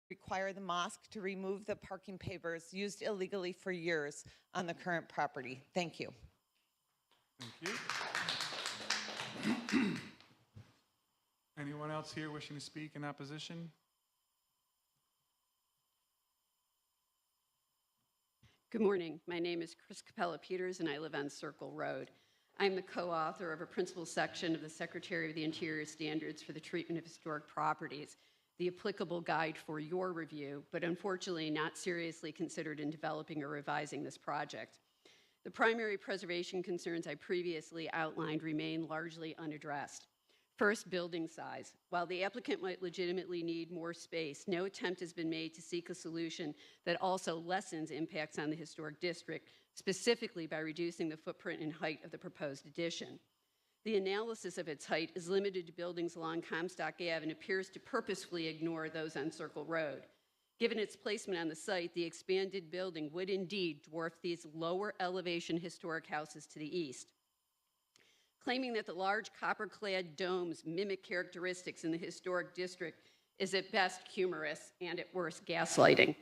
require the mosque to remove the parking pavers used illegally for years on the current property. Thank you. Thank you. Anyone else here wishing to speak in opposition? Good morning. My name is Chris Capella Peters, and I live on Circle Road. I'm the co-author of a principal section of the Secretary of the Interior Standards for the Treatment of Historic Properties, the applicable guide for your review, but unfortunately not seriously considered in developing or revising this project. The primary preservation concerns I previously outlined remain largely unaddressed. First, building size. While the applicant might legitimately need more space, no attempt has been made to seek a solution that also lessens impacts on the historic district, specifically by reducing the footprint and height of the proposed addition. The analysis of its height is limited to buildings along Comstock Ave and appears to purposefully ignore those on Circle Road. Given its placement on the site, the expanded building would indeed dwarf these lower elevation historic houses to the east. Claiming that the large copper-clad domes mimic characteristics in the historic district is at best humorous and at worst gaslighting.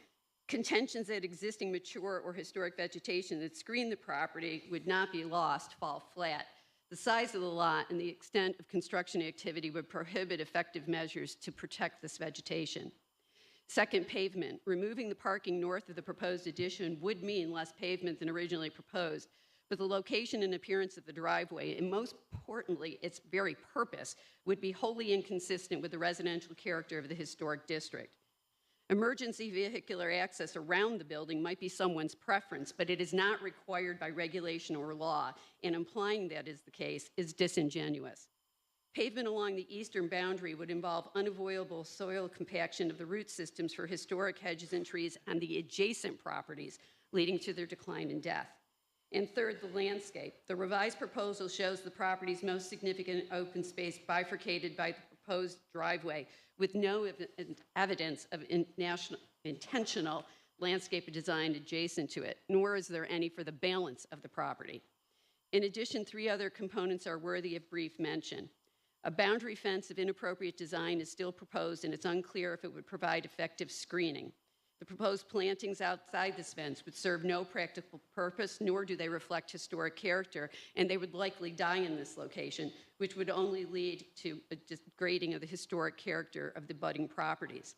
Contentions that existing mature or historic vegetation that screen the property would not be lost fall flat. The size of the lot and the extent of construction activity would prohibit effective measures to protect this vegetation. Second, pavement. Removing the parking north of the proposed addition would mean less pavement than originally proposed, but the location and appearance of the driveway, and most importantly, its very purpose, would be wholly inconsistent with the residential character of the historic district. Emergency vehicular access around the building might be someone's preference, but it is not required by regulation or law, and implying that is the case is disingenuous. Pavement along the eastern boundary would involve unavoidable soil compaction of the root systems for historic hedges and trees on the adjacent properties, leading to their decline and death. And third, the landscape. The revised proposal shows the property's most significant open space bifurcated by the proposed driveway, with no evidence of intentional landscape design adjacent to it, nor is there any for the balance of the property. In addition, three other components are worthy of brief mention. A boundary fence of inappropriate design is still proposed, and it's unclear if it would provide effective screening. The proposed plantings outside this fence would serve no practical purpose, nor do they reflect historic character, and they would likely die in this location, which would only lead to a degrading of the historic character of the budding properties.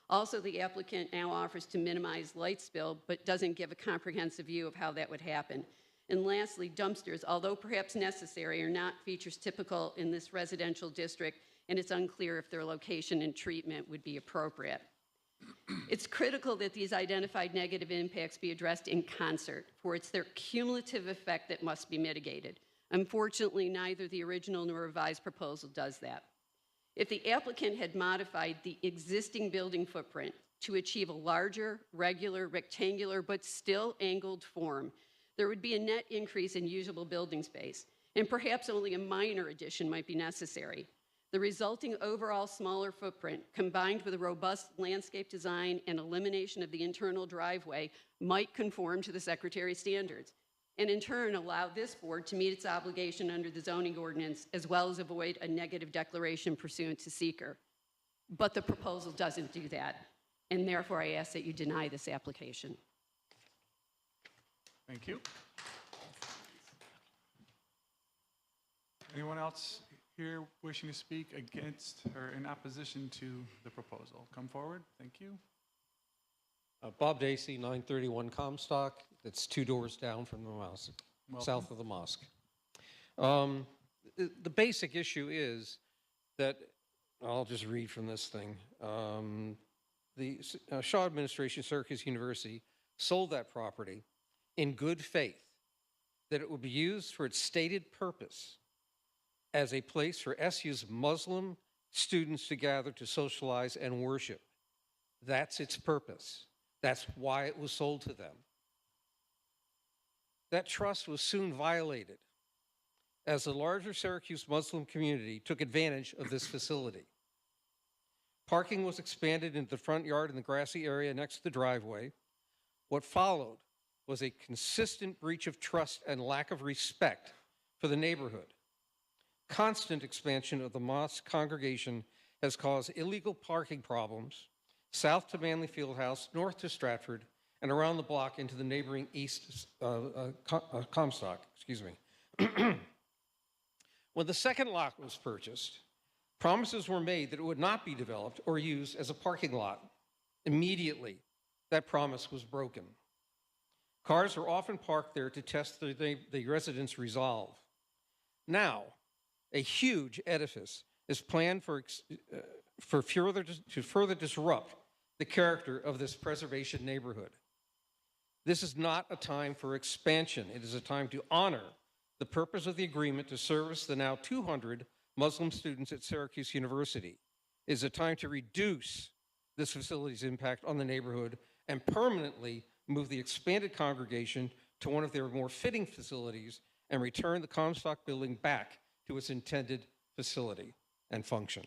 Also, the applicant now offers to minimize light spill, but doesn't give a comprehensive view of how that would happen. And lastly, dumpsters, although perhaps necessary, are not features typical in this residential district, and it's unclear if their location and treatment would be appropriate. It's critical that these identified negative impacts be addressed in concert, for it's their cumulative effect that must be mitigated. Unfortunately, neither the original nor revised proposal does that. If the applicant had modified the existing building footprint to achieve a larger, regular, rectangular, but still angled form, there would be a net increase in usable building space, and perhaps only a minor addition might be necessary. The resulting overall smaller footprint, combined with a robust landscape design and elimination of the internal driveway, might conform to the Secretary's standards, and in turn allow this board to meet its obligation under the zoning ordinance, as well as avoid a negative declaration pursuant to seeker. But the proposal doesn't do that, and therefore I ask that you deny this application. Thank you. Anyone else here wishing to speak against or in opposition to the proposal? Come forward. Thank you. Bob Dacey, 931 Comstock. That's 2 doors down from the mosque, Welcome. south of the mosque. The basic issue is that, I'll just read from this thing. The Shaw administration, Syracuse University, sold that property in good faith that it would be used for its stated purpose as a place for SU's Muslim students to gather to socialize and worship. That's its purpose. That's why it was sold to them. That trust was soon violated as the larger Syracuse Muslim community took advantage of this facility. Parking was expanded into the front yard and the grassy area next to the driveway. What followed was a consistent breach of trust and lack of respect for the neighborhood. Constant expansion of the mosque congregation has caused illegal parking problems south to Manley Fieldhouse, north to Stratford, and around the block into the neighboring east Comstock, excuse me. When the second lot was purchased, promises were made that it would not be developed or used as a parking lot. Immediately, that promise was broken. Cars are often parked there to test the residents' resolve. Now, a huge edifice is planned to further disrupt the character of this preservation neighborhood. This is not a time for expansion. It is a time to honor the purpose of the agreement to service the now 200 Muslim students at Syracuse University. It is a time to reduce this facility's impact on the neighborhood and permanently move the expanded congregation to one of their more fitting facilities and return the Comstock building back to its intended facility and function.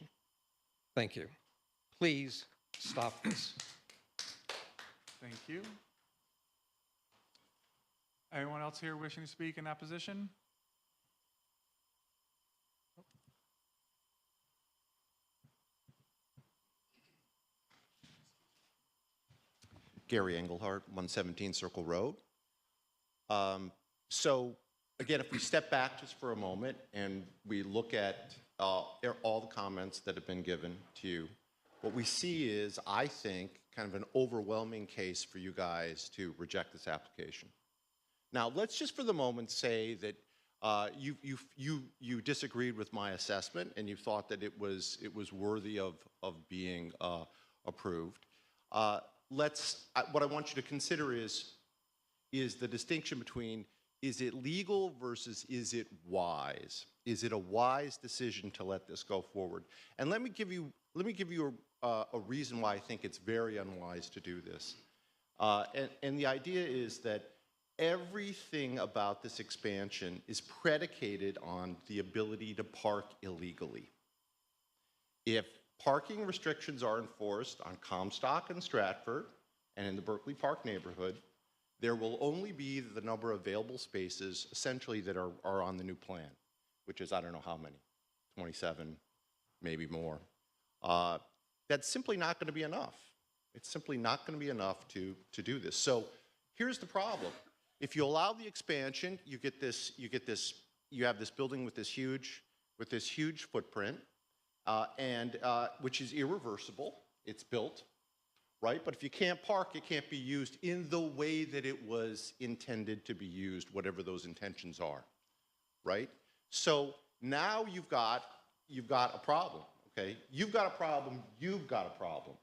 Thank you. Please stop this. Thank you. Anyone else here wishing to speak in opposition? Gary Engelhardt, 117 Circle Road. So again, if we step back just for a moment and we look at all the comments that have been given to you, what we see is, I think, kind of an overwhelming case for you guys to reject this application. Now, let's just for the moment say that you disagreed with my assessment and you thought that it was worthy of being approved. What I want you to consider is the distinction between, is it legal versus is it wise? Is it a wise decision to let this go forward? And let me give you a reason why I think it's very unwise to do this. And the idea is that everything about this expansion is predicated on the ability to park illegally. If parking restrictions are enforced on Comstock and Stratford and in the Berkeley Park neighborhood, there will only be the number of available spaces essentially that are on the new plan, which is, I don't know how many, 27, maybe more. That's simply not going to be enough. It's simply not going to be enough to do this. So here's the problem. If you allow the expansion, you have this building with this huge footprint, which is irreversible. It's built, right? But if you can't park, it can't be used in the way that it was intended to be used, whatever those intentions are, right? So now you've got a problem, okay? You've got a problem, you've got a problem,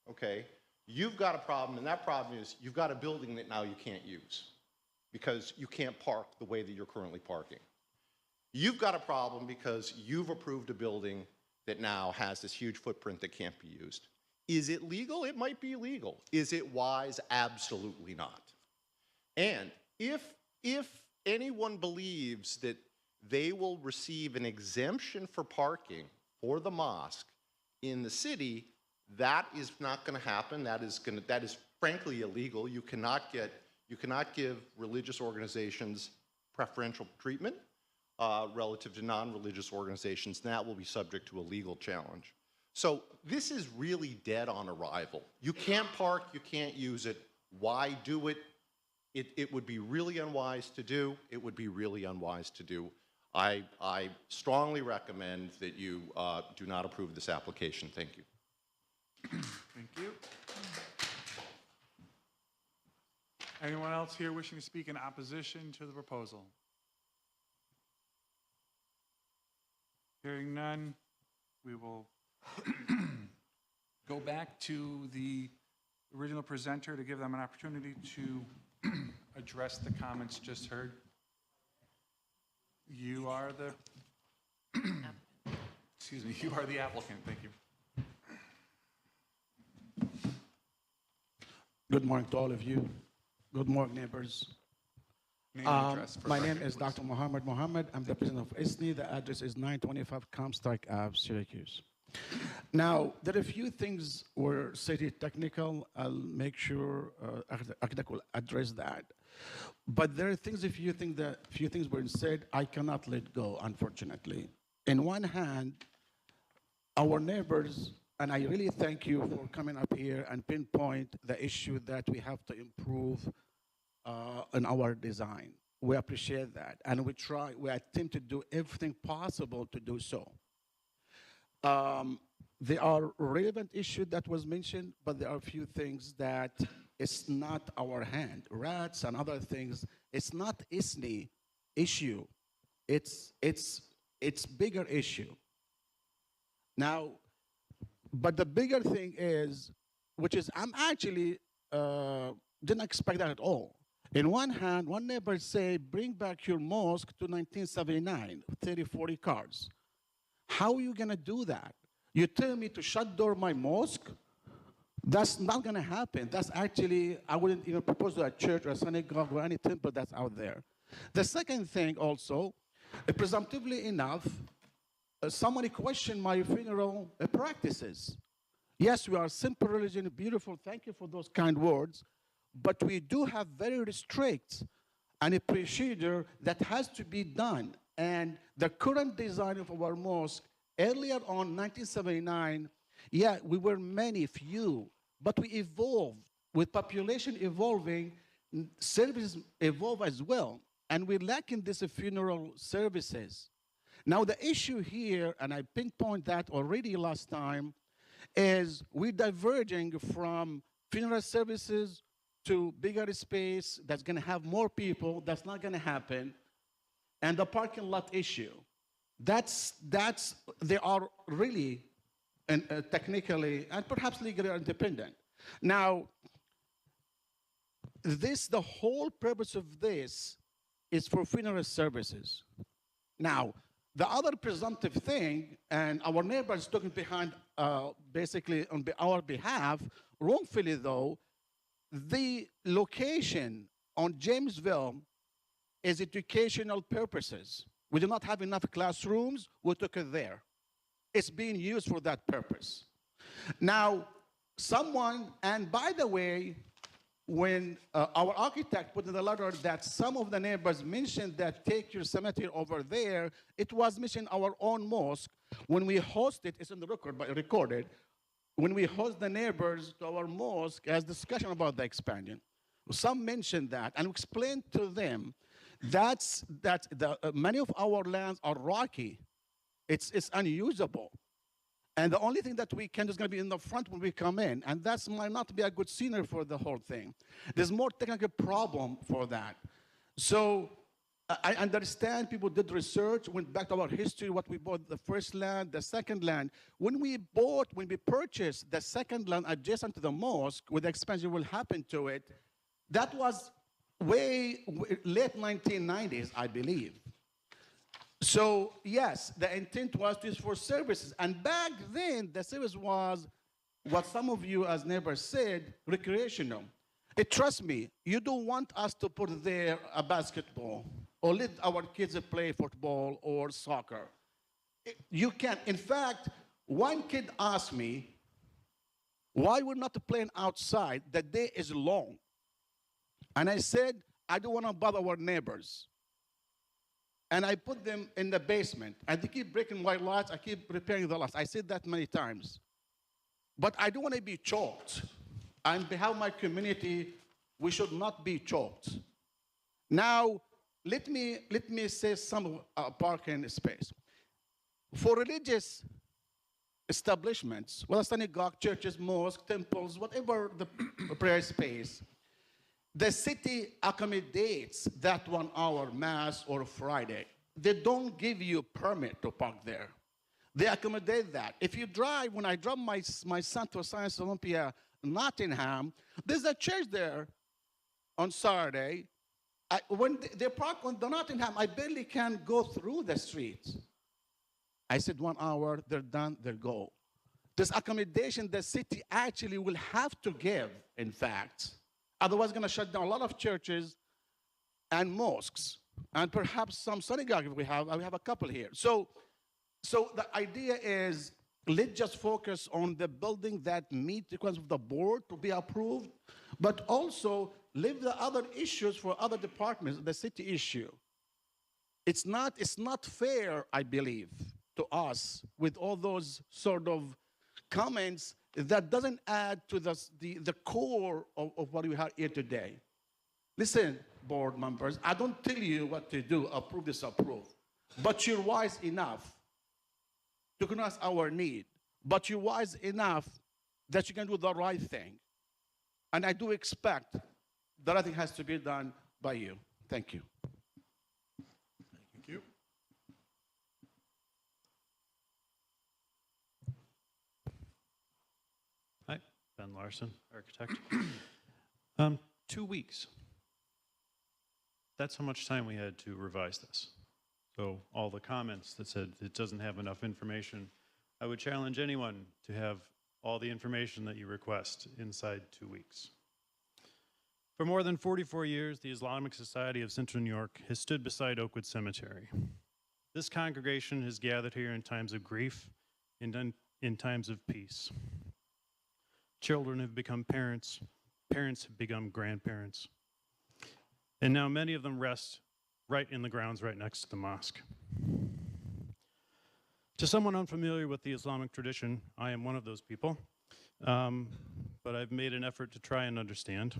okay? You've got a problem, and that problem is you've got a building that now you can't use because you can't park the way that you're currently parking. You've got a problem because you've approved a building that now has this huge footprint that can't be used. Is it legal? It might be legal. Is it wise? Absolutely not. And if anyone believes that they will receive an exemption for parking for the mosque in the city, that is not going to happen. That is frankly illegal. You cannot give religious organizations preferential treatment relative to non-religious organizations, and that will be subject to a legal challenge. So this is really dead on arrival. You can't park, you can't use it. Why do it? It would be really unwise to do. It would be really unwise to do. I strongly recommend that you do not approve this application. Thank you. Thank you. Anyone else here wishing to speak in opposition to the proposal? Hearing none, we will go back to the original presenter to give them an opportunity to address the comments just heard. You are the, excuse me, you are the applicant. Thank you. Good morning to all of you. Good morning, neighbors. Name and address for My record, name is please. Dr. Mohammed. I'm the president of ISNI. The address is 925 Comstock Ave, Syracuse. Now, there are a few things were stated technical. I'll make sure architect will address that. But there are things, a few things were said, I cannot let go, unfortunately. In one hand, our neighbors and I really thank you for coming up here and pinpoint the issue that we have to improve in our design. We appreciate that, and we attempt to do everything possible to do so. There are relevant issues that was mentioned, but there are a few things that it's not our hand. Rats and other things, it's not ISNI issue. It's bigger issue. Now, but the bigger thing is, which is I'm actually didn't expect that at all. In one hand, one neighbor say, bring back your mosque to 1979, 30, 40 cars. How are you gonna do that? You tell me to shut down my mosque? That's not gonna happen. That's actually, I wouldn't even propose to a church or a synagogue or any temple that's out there. The second thing also, presumptively enough, somebody questioned my funeral practices. Yes, we are simple religion, beautiful, thank you for those kind words, but we do have very strict and a procedure that has to be done. And the current design of our mosque, earlier on, 1979, yeah, we were many, few, but we evolved. With population evolving, services evolve as well. And we're lacking these funeral services. Now, the issue here, and I pinpoint that already last time, is we're diverging from funeral services to bigger space that's going to have more people. That's not going to happen. And the parking lot issue. They are really technically and perhaps legally independent. Now, the whole purpose of this is for funeral services. Now, the other presumptive thing, and our neighbors talking behind, basically on our behalf, wrongfully though, the location on Jamesville is educational purposes. We do not have enough classrooms, we took it there. It's being used for that purpose. Now, and by the way, when our architect put in the letter that some of the neighbors mentioned that take your cemetery over there, it was mentioned our own mosque. When we hosted, it's in the record, but recorded, when we host the neighbors to our mosque as discussion about the expansion, some mentioned that and explained to them many of our lands are rocky. It's unusable. And the only thing that we can is going to be in the front when we come in. And that might not be a good scenery for the whole thing. There's more technical problem for that. So I understand people did research, went back to our history, what we bought, the first land, the second land. When we purchased the second land adjacent to the mosque, where the expansion will happen to it, that was late 1990s, I believe. So yes, the intent was to use for services. And back then, the service was what some of you as neighbors said, recreational. Trust me, you don't want us to put there a basketball or let our kids play football or soccer. You can't. In fact, one kid asked me, why we're not playing outside? The day is long. And I said, I don't want to bother our neighbors. And I put them in the basement. And they keep breaking my lights. I keep repairing the lights. I said that many times. But I don't want to be choked. On behalf of my community, we should not be choked. Now, let me say some parking space. For religious establishments, whether synagogue, churches, mosques, temples, whatever the prayer space, the city accommodates that 1 hour mass or Friday. They don't give you a permit to park there. They accommodate that. If you drive, when I drop my son to Science Olympia, Nottingham, there's a church there on Saturday. When they park on the Nottingham, I barely can go through the streets. I said 1 hour, they're done, they go. This accommodation the city actually will have to give, in fact. Otherwise, going to shut down a lot of churches and mosques, and perhaps some synagogues we have a couple here. So the idea is, let's just focus on the building that meets the requirements of the board to be approved, but also leave the other issues for other departments, the city issue. It's not fair, I believe, to us with all those sort of comments that doesn't add to the core of what we have here today. Listen, board members, I don't tell you what to do, approve, disapprove. But you're wise enough to recognize our need. But you're wise enough that you can do the right thing. And I do expect the right thing has to be done by you. Thank you. Thank you. Hi, Ben Larson, architect. 2 weeks. That's how much time we had to revise this. So all the comments that said it doesn't have enough information, I would challenge anyone to have all the information that you request inside 2 weeks. For more than 44 years, the Islamic Society of Central New York has stood beside Oakwood Cemetery. This congregation has gathered here in times of grief and in times of peace. Children have become parents, parents have become grandparents, and now many of them rest right in the grounds right next to the mosque. To someone unfamiliar with the Islamic tradition, I am one of those people, but I've made an effort to try and understand.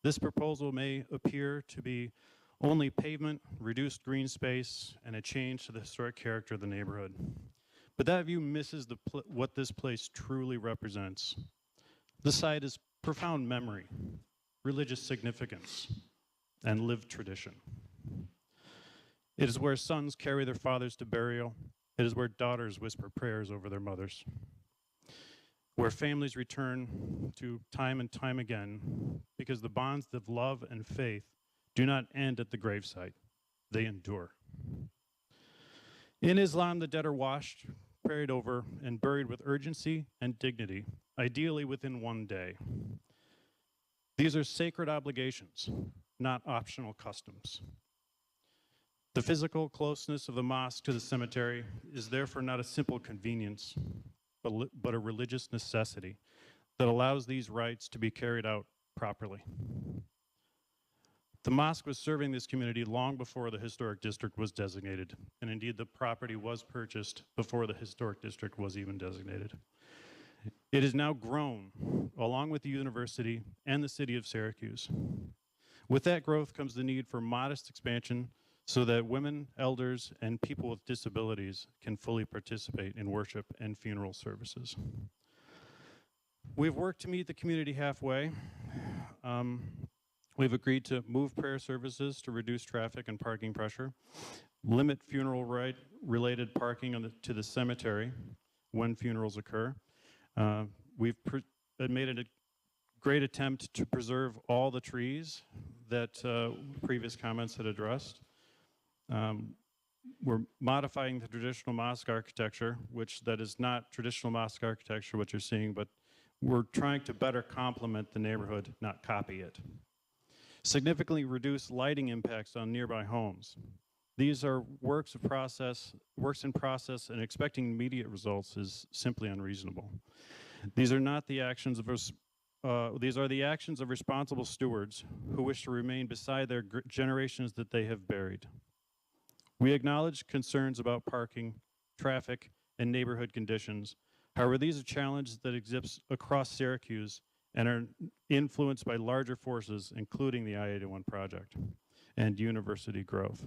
This proposal may appear to be only pavement, reduced green space, and a change to the historic character of the neighborhood. But that view misses what this place truly represents. The site is profound memory, religious significance, and lived tradition. It is where sons carry their fathers to burial. It is where daughters whisper prayers over their mothers. Where families return to time and time again because the bonds of love and faith do not end at the gravesite. They endure. In Islam, the dead are washed, prayed over, and buried with urgency and dignity, ideally within 1 day. These are sacred obligations, not optional customs. The physical closeness of the mosque to the cemetery is therefore not a simple convenience, but a religious necessity that allows these rites to be carried out properly. The mosque was serving this community long before the historic district was designated, and indeed the property was purchased before the historic district was even designated. It has now grown, along with the university and the city of Syracuse. With that growth comes the need for modest expansion so that women, elders, and people with disabilities can fully participate in worship and funeral services. We've worked to meet the community halfway. We've agreed to move prayer services to reduce traffic and parking pressure, limit funeral-related parking to the cemetery when funerals occur. We've made a great attempt to preserve all the trees that previous comments had addressed. We're modifying the traditional mosque architecture, which that is not traditional mosque architecture, what you're seeing, but we're trying to better complement the neighborhood, not copy it. Significantly reduce lighting impacts on nearby homes. These are works in process, and expecting immediate results is simply unreasonable. These are not the actions of these are the actions of responsible stewards who wish to remain beside their generations that they have buried. We acknowledge concerns about parking, traffic, and neighborhood conditions. However, these are challenges that exist across Syracuse and are influenced by larger forces, including the I-81 project and university growth.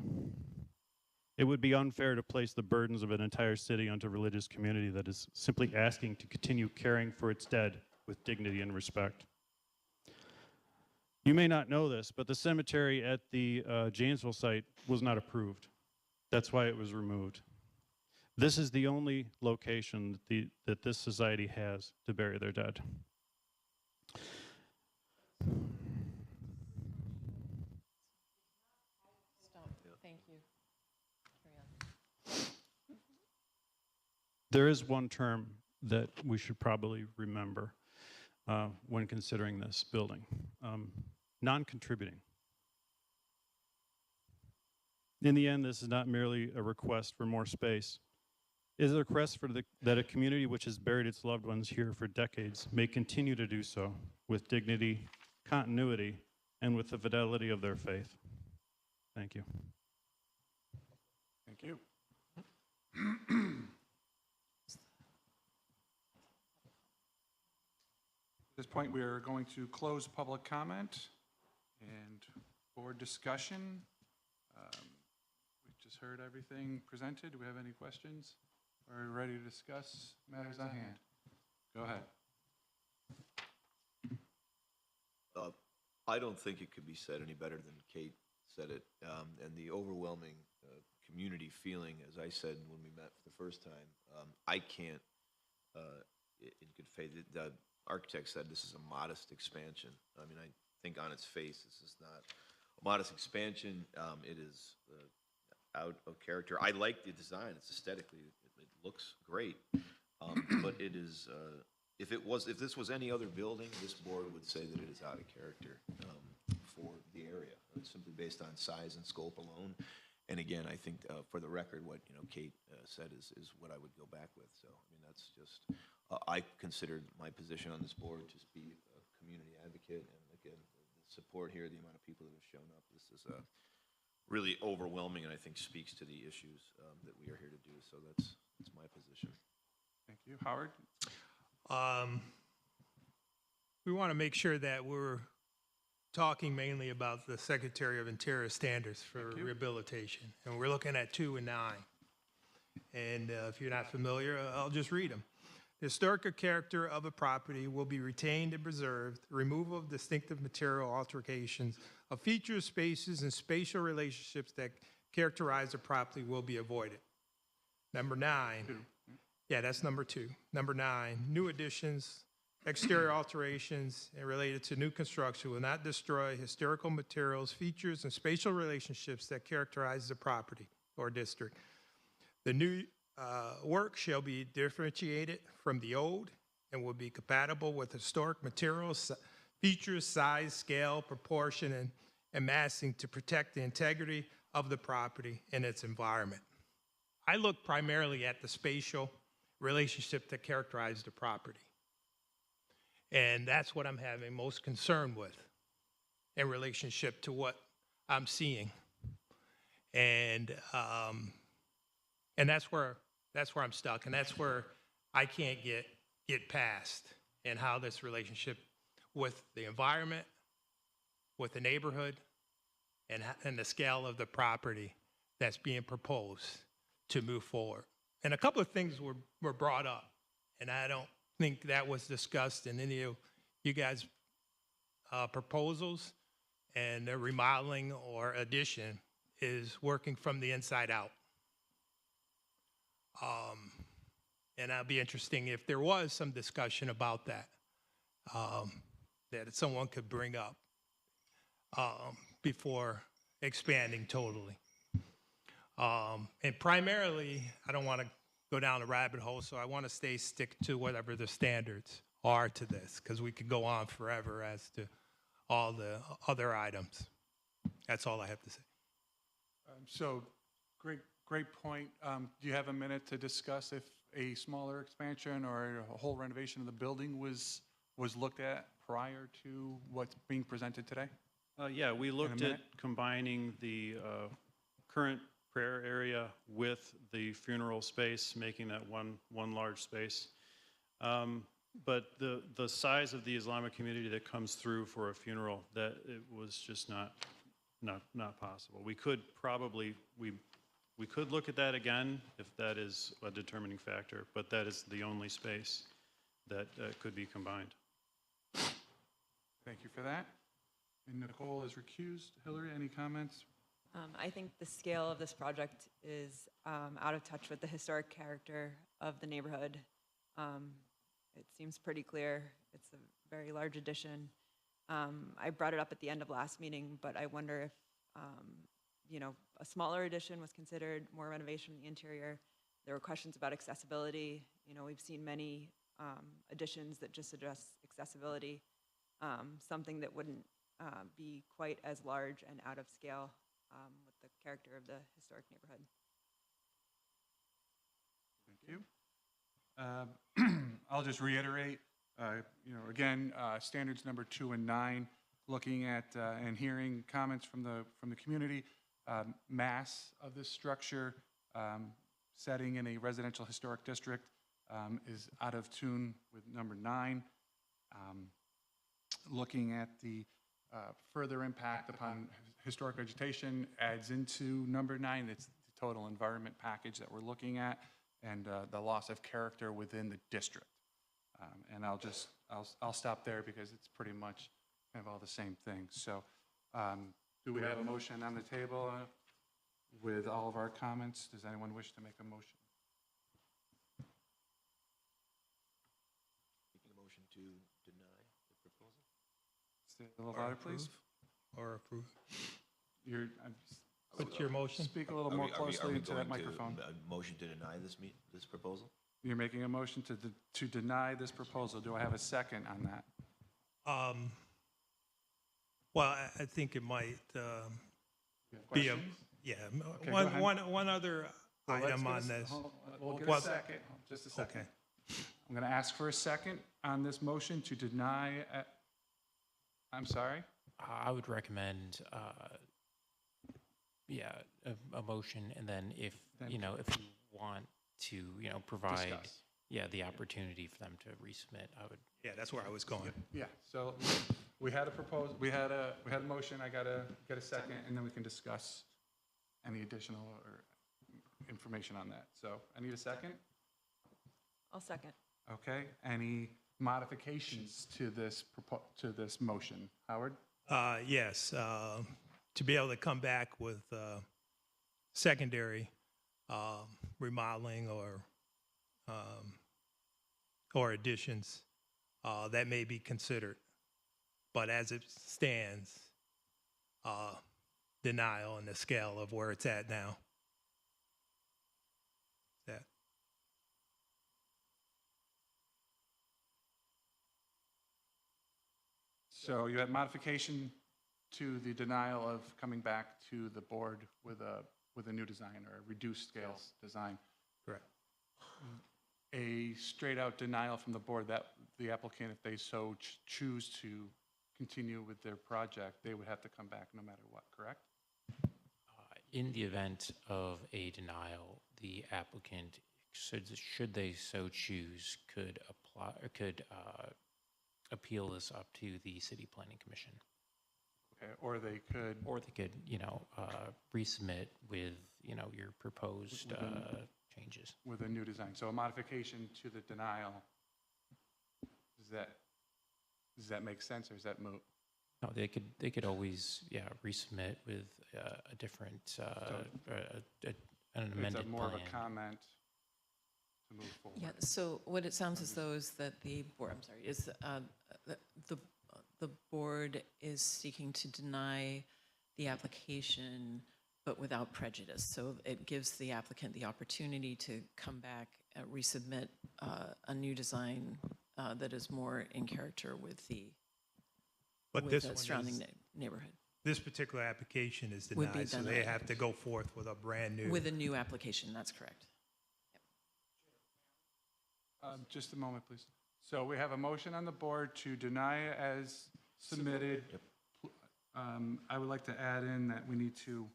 It would be unfair to place the burdens of an entire city onto a religious community that is simply asking to continue caring for its dead with dignity and respect. You may not know this, but the cemetery at the Janesville site was not approved. That's why it was removed. This is the only location that this society has to bury their dead. Stop. Thank you. Carry on. There is one term that we should probably remember when considering this building. Non-contributing. In the end, this is not merely a request for more space. It is a request that a community which has buried its loved ones here for decades may continue to do so with dignity, continuity, and with the fidelity of their faith. Thank you. Thank you. point, we are going to close public comment and board discussion. We just heard everything presented. Do we have any questions? Are we ready to discuss matters at hand? Go ahead. I don't think it could be said any better than Kate said it. And the overwhelming community feeling, as I said when we met for the first time, I can't, in good faith, the architect said this is a modest expansion. I mean, I think on its face, this is not a modest expansion. It is out of character. I like the design. It's aesthetically, it looks great. But it is, if this was any other building, this board would say that it is out of character for the area, simply based on size and scope alone. And again, I think for the record, what Kate said is what I would go back with. So I mean, that's just I considered my position on this board to be a community advocate, and again, the support here, the amount of people that have shown up. This is really overwhelming, and I think speaks to the issues that we are here to do. So that's my position. Thank you. Howard? We want to make sure that we're talking mainly about the Secretary of Interior standards for rehabilitation. And we're looking at 2 and 9. And if you're not familiar, I'll just read them. The historical character of a property will be retained and preserved. Removal of distinctive material alterations of features, spaces, and spatial relationships that characterize the property will be avoided. Number 9. Yeah, that's number 2. Number 9, new additions, exterior alterations, and related to new construction will not destroy historical materials, features, and spatial relationships that characterize the property or district. The new work shall be differentiated from the old and will be compatible with historic materials, features, size, scale, proportion, and massing to protect the integrity of the property and its environment. I look primarily at the spatial relationship that characterizes the property. And that's what I'm having most concern with in relationship to what I'm seeing. And that's where I'm stuck, and that's where I can't get past, and how this relationship with the environment, with the neighborhood, and the scale of the property that's being proposed to move forward. And a couple of things were brought up, and I don't think that was discussed in any of you guys' proposals. And the remodeling or addition is working from the inside out. And that'd be interesting if there was some discussion about that, that someone could bring up before expanding totally. And primarily, I don't want to go down a rabbit hole, so I want to stick to whatever the standards are to this, because we could go on forever as to all the other items. That's all I have to say. So, great point. Do you have a minute to discuss if a smaller expansion or a whole renovation of the building was looked at prior to what's being presented today? Yeah, we looked minute? at combining the current prayer area with the funeral space, making that one large space. But the size of the Islamic community that comes through for a funeral, that it was just not possible. We could probably, we could look at that again if that is a determining factor, but that is the only space that could be combined. Thank you for that. And Nicole is recused. Hillary, any comments? I think the scale of this project is out of touch with the historic character of the neighborhood. It seems pretty clear. It's a very large addition. I brought it up at the end of last meeting, but I wonder if, a smaller addition was considered, more renovation in the interior. There were questions about accessibility. We've seen many additions that just address accessibility, something that wouldn't be quite as large and out of scale with the character of the historic neighborhood. Thank you. I'll just reiterate, again, standards number 2 and 9, looking at and hearing comments from the community. Mass of this structure, setting in a residential historic district, is out of tune with number 9. looking at the further impact upon historic vegetation adds into number 9. It's the total environment package that we're looking at, and the loss of character within the district. And I'll stop there because it's pretty much kind of all the same thing. So do we have a motion on the table with all of our comments? Does anyone wish to make a motion? Making a motion to deny the proposal? Stay a little louder, please. Or approve. What's your motion? Speak a little Are more we closely into that going to, microphone. motion to deny this proposal? You're making a motion to deny this proposal. Do I have a second on that? Well, I think it might You have be a, questions? yeah, Okay, go ahead. one other Well, let's item get on a- this. hold on, We'll get a Well- second, just a second. Okay. I'm going to ask for a second on this motion to deny, I'm sorry? I would recommend, a motion, and then if, Then- you know, if you want to, you know, provide, Discuss. the opportunity for them to resubmit, I would. Yeah, that's where I was going. Yeah, so we had a proposal, we had a motion, I got to get a second, and then we can discuss any additional or information on that. So I need a second? I'll second. Okay, any modifications to this, motion? Howard? Yes, to be able to come back with secondary remodeling or additions that may be considered. But as it stands, denial on the scale of where it's at now. That. So you had modification to the denial of coming back to the board with a new design or a reduced scale design. Correct. A straight-out denial from the board that the applicant, if they so choose to continue with their project, they would have to come back no matter what, correct? In the event of a denial, the applicant, should they so choose, could apply, or could appeal this up to the City Planning Commission. Okay, or they could, Or they could, resubmit with, your proposed changes. with a new design. So a modification to the denial, does that make sense, or is that moot? No, they could always, resubmit with a different, an It's amended more of plan. a comment to move forward. Yeah, so what it sounds as though is that the board, I'm sorry, is the board is seeking to deny the application, but without prejudice. So it gives the applicant the opportunity to come back, resubmit a new design that is more in character with the But this one surrounding is, neighborhood, this particular application is Would be denied, so they denied. have to go forth with a brand new. with a new application, that's correct. Just a moment, please. So we have a motion on the board to deny as submitted. I would like to add in that we need to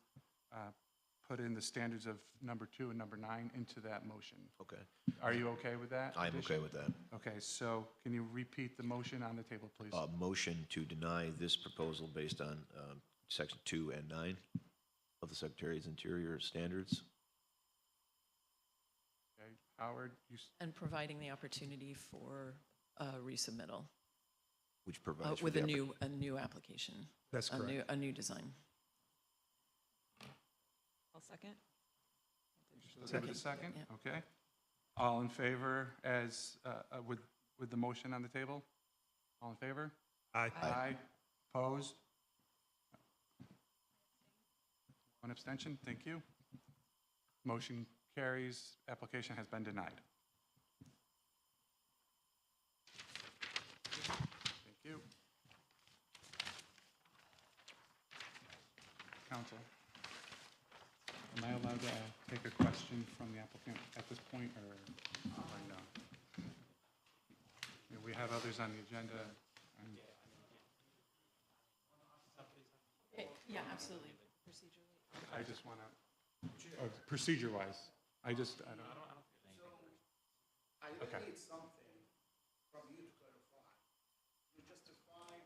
put in the standards of number 2 and number 9 into that motion. Okay, Are you okay with that? I'm okay addition? with that. Okay, so can you repeat the motion on the table, please? Motion to deny this proposal based on section 2 and 9 of the Secretary's Interior Standards. Okay, Howard, And providing the opportunity for resubmittal Which provides for with the a new application. That's correct. A new design. I'll second. okay with a second? Yeah. Okay. All in favor as, with the motion on the table? All in favor? Aye. Aye. Opposed? One abstention, thank you. Motion carries, application has been denied. Thank you. Counsel, am I allowed to take a question from the applicant at this point, or no? We have others on the agenda. and- Yeah, absolutely. I just want to, procedure-wise, I don't. I Okay. need something from you to clarify. You justified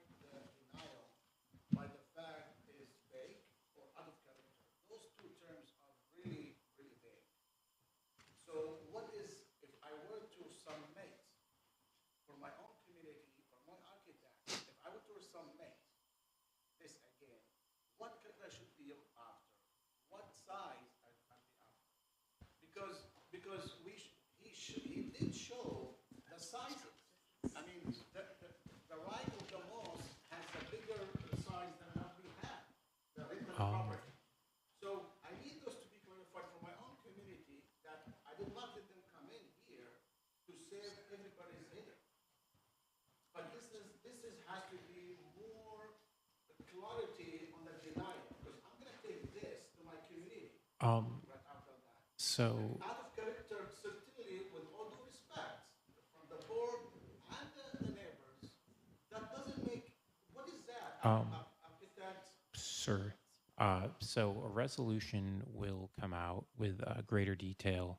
size because he did show the sizes. I mean, the right of the mosque has a bigger size than what we have, the written property. So I need those to be clarified for my own community that I did not let them come in here to save everybody's headache. But this has to be more clarity on the denial, because I'm going to take this to my community right after that. So, Out of character, certainly, with all due respect from the board and the neighbors, that doesn't make, what is that? Is that sir, so a resolution will come out with greater detail,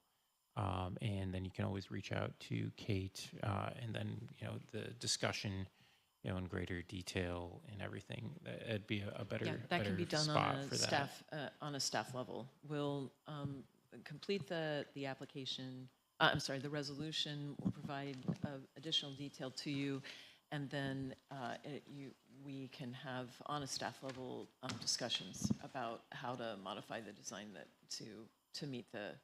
and then you can always reach out to Kate, and then, the discussion, in greater detail and everything. It'd be a better, Yeah, that can be better done spot on for a that. staff level. We'll complete the application, the resolution, will provide additional detail to you, and then we can have on a staff level discussions about how to modify the design to meet the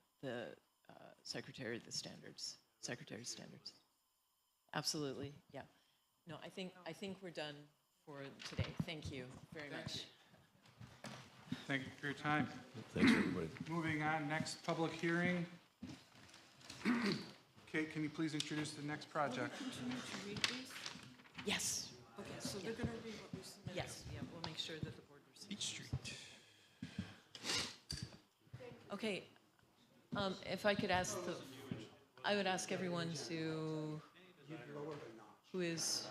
Secretary's standards. Absolutely, yeah. No, I think we're done for today. Thank you very much. Thank you for your time. Thanks, everybody. Moving on, next public hearing. Kate, can you please introduce the next project? Continue to read these? Yes. Okay, so they're going to read what we submitted. Yes, yeah, we'll make sure that the board receives. Beach Street. Okay, if I could ask I would ask everyone who is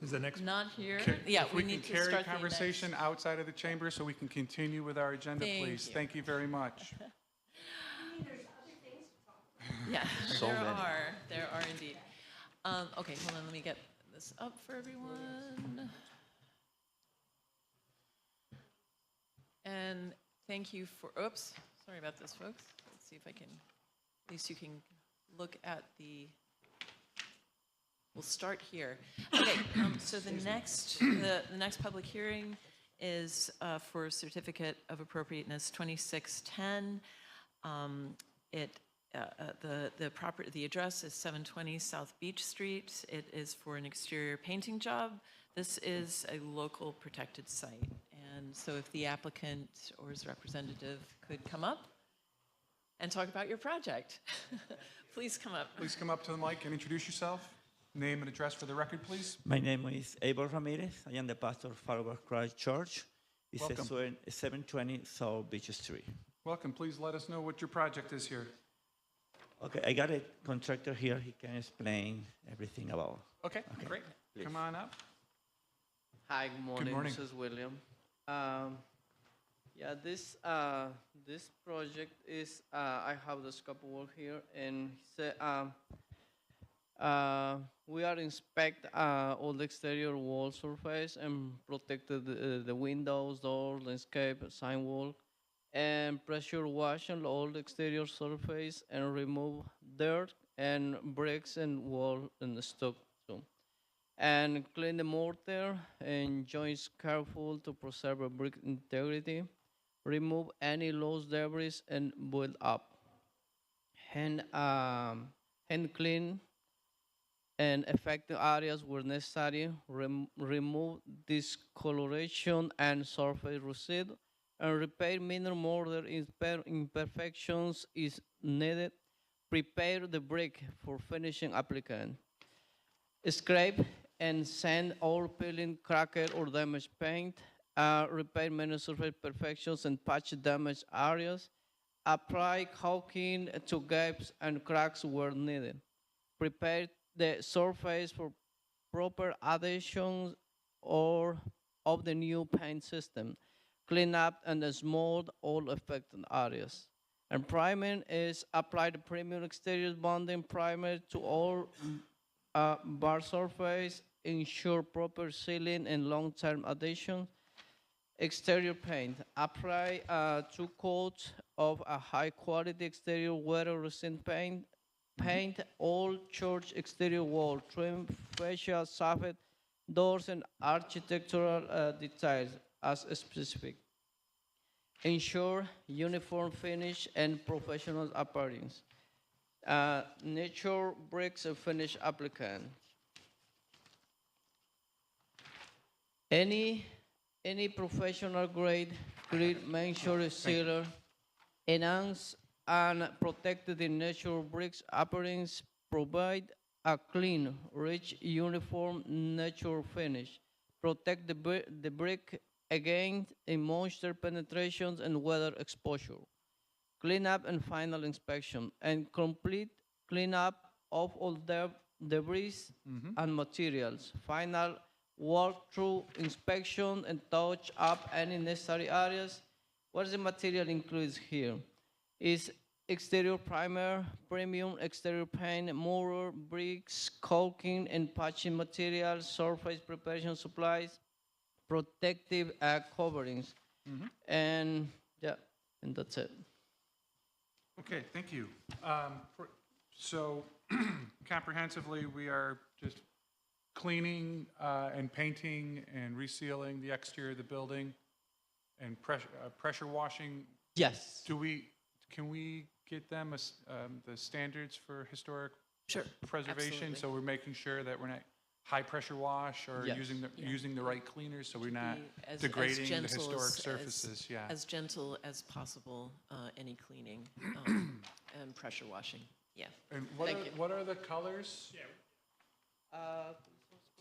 Is the next not here. Yeah, we need to carry start the conversation outside of the chamber so we can continue with our agenda, Thank please. you. Thank you very much. Yeah, So many. there are indeed. Okay, hold on, let me get this up for everyone. And thank you for, oops, sorry about this, folks. Let's see if I can, at least you can look at we'll start here. Okay, so the next public hearing is for Certificate of Appropriateness 2610. The address is 720 South Beach Street. It is for an exterior painting job. This is a local protected site. And so if the applicant or his representative could come up and talk about your project. Please come up. Please come up to the mic and introduce yourself. Name and address for the record, please. My name is Abel Ramirez. I am the pastor of Father of Christ Church. It's Welcome. 720 South Beach Street. Welcome. Please let us know what your project is here. Okay, I got a contractor here. He can explain everything about. Okay, great. Please. Come on up. Hi, good morning. morning. This is William. Yeah, this project is I have the scope of work here, and we are inspect all the exterior wall surface and protect the windows, doors, landscape, sign wall, and pressure wash on all the exterior surface and remove dirt and bricks and wall and stuck. And clean the mortar and joints careful to preserve a brick integrity. Remove any loose debris and build up. Hand clean and affected areas where necessary. Remove discoloration and surface residue and repair minor mortar imperfections is needed. Prepare the brick for finishing applicant. Scrape and sand all peeling, cracked, or damaged paint. Repair minor surface imperfections and patch damaged areas. Apply caulking to gaps and cracks where needed. Prepare the surface for proper adhesion of the new paint system. Clean up and smooth all affected areas. And priming is apply the premium exterior bonding primer to all bar surface, ensure proper sealing and long-term adhesion. Exterior paint, apply 2 coats of a high-quality exterior weather-resistant paint. Paint all church exterior wall, trim, fascia, soffit, doors, and architectural details as specific. ensure uniform finish and professional appearance. Nature bricks finish applicant. Any professional grade manufactured sealer enhance and protect the natural bricks appearance, provide a clean, rich, uniform natural finish, protect the brick against moisture penetrations and weather exposure, cleanup and final inspection, and complete cleanup of all debris and materials. Final walkthrough inspection and touch up any necessary areas. What is the material includes here? Is exterior primer, premium exterior paint, mortar, bricks, caulking and patching materials, surface preparation supplies, protective coverings, and yeah, and that's it. Okay, thank you. So comprehensively, we are just cleaning and painting and resealing the exterior of the building and pressure washing. Yes. Can we get them the standards for historic Sure. preservation? Absolutely. So we're making sure that we're not high pressure wash or Yes. using the right cleaners, so we're not As degrading the gentle historic as- surfaces. Yeah. As gentle as possible, any cleaning and pressure washing. Yeah. And Thank you. what are the colors?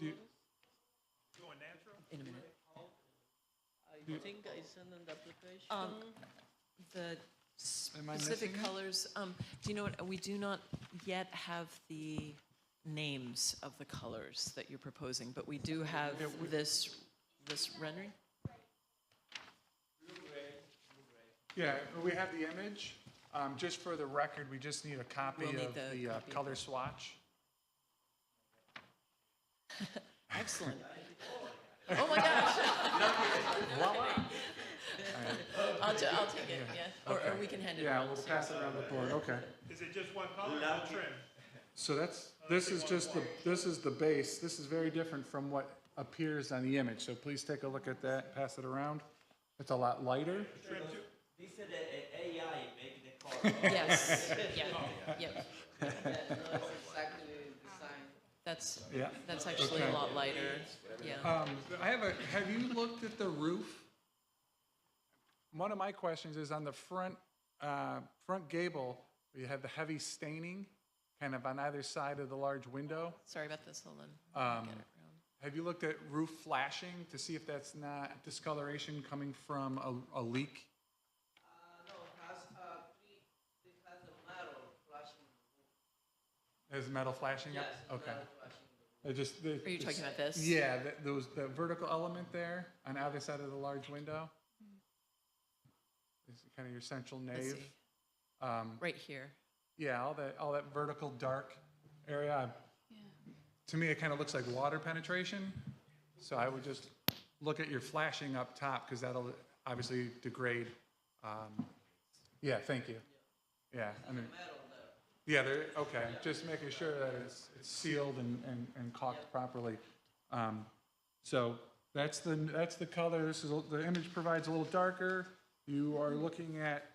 Do you- In a minute. I think I sent an application. The Am I specific missing it? colors, do you know what, we do not yet have the names of the colors that you're proposing, but we do have this rendering? Yeah, we have the image. Just for the record, we just need a copy We'll need of the the copy of color the- swatch. Excellent. Oh my gosh. I'll take it, yeah. Or we can hand it Yeah, around. we'll pass it around the board, okay. Is it just one color or trim? So this is just this is the base. This is very different from what appears on the image. So please take a look at that, pass it around. It's a lot lighter. This is the AI making the color. Yes, yeah, yep. Yeah. That's actually a lot lighter, yeah. Have you looked at the roof? One of my questions is on the front gable, where you have the heavy staining, kind of on either side of the large window. Sorry about this, hold on. Get it around. Have you looked at roof flashing to see if that's not discoloration coming from a leak? No, it has a metal flashing. Is metal flashing up? Okay. Are you talking about this? Yeah, the vertical element there on either side of the large window. Is kind of your central Let's nave. see. Right here. Yeah, all that vertical dark area. To me, it kind of looks like water penetration. So I would just look at your flashing up top because that'll obviously degrade. Yeah, thank you. Yeah, I mean. Yeah, okay. Just making sure that it's sealed and caulked properly. So that's the color. The image provides a little darker. You are looking at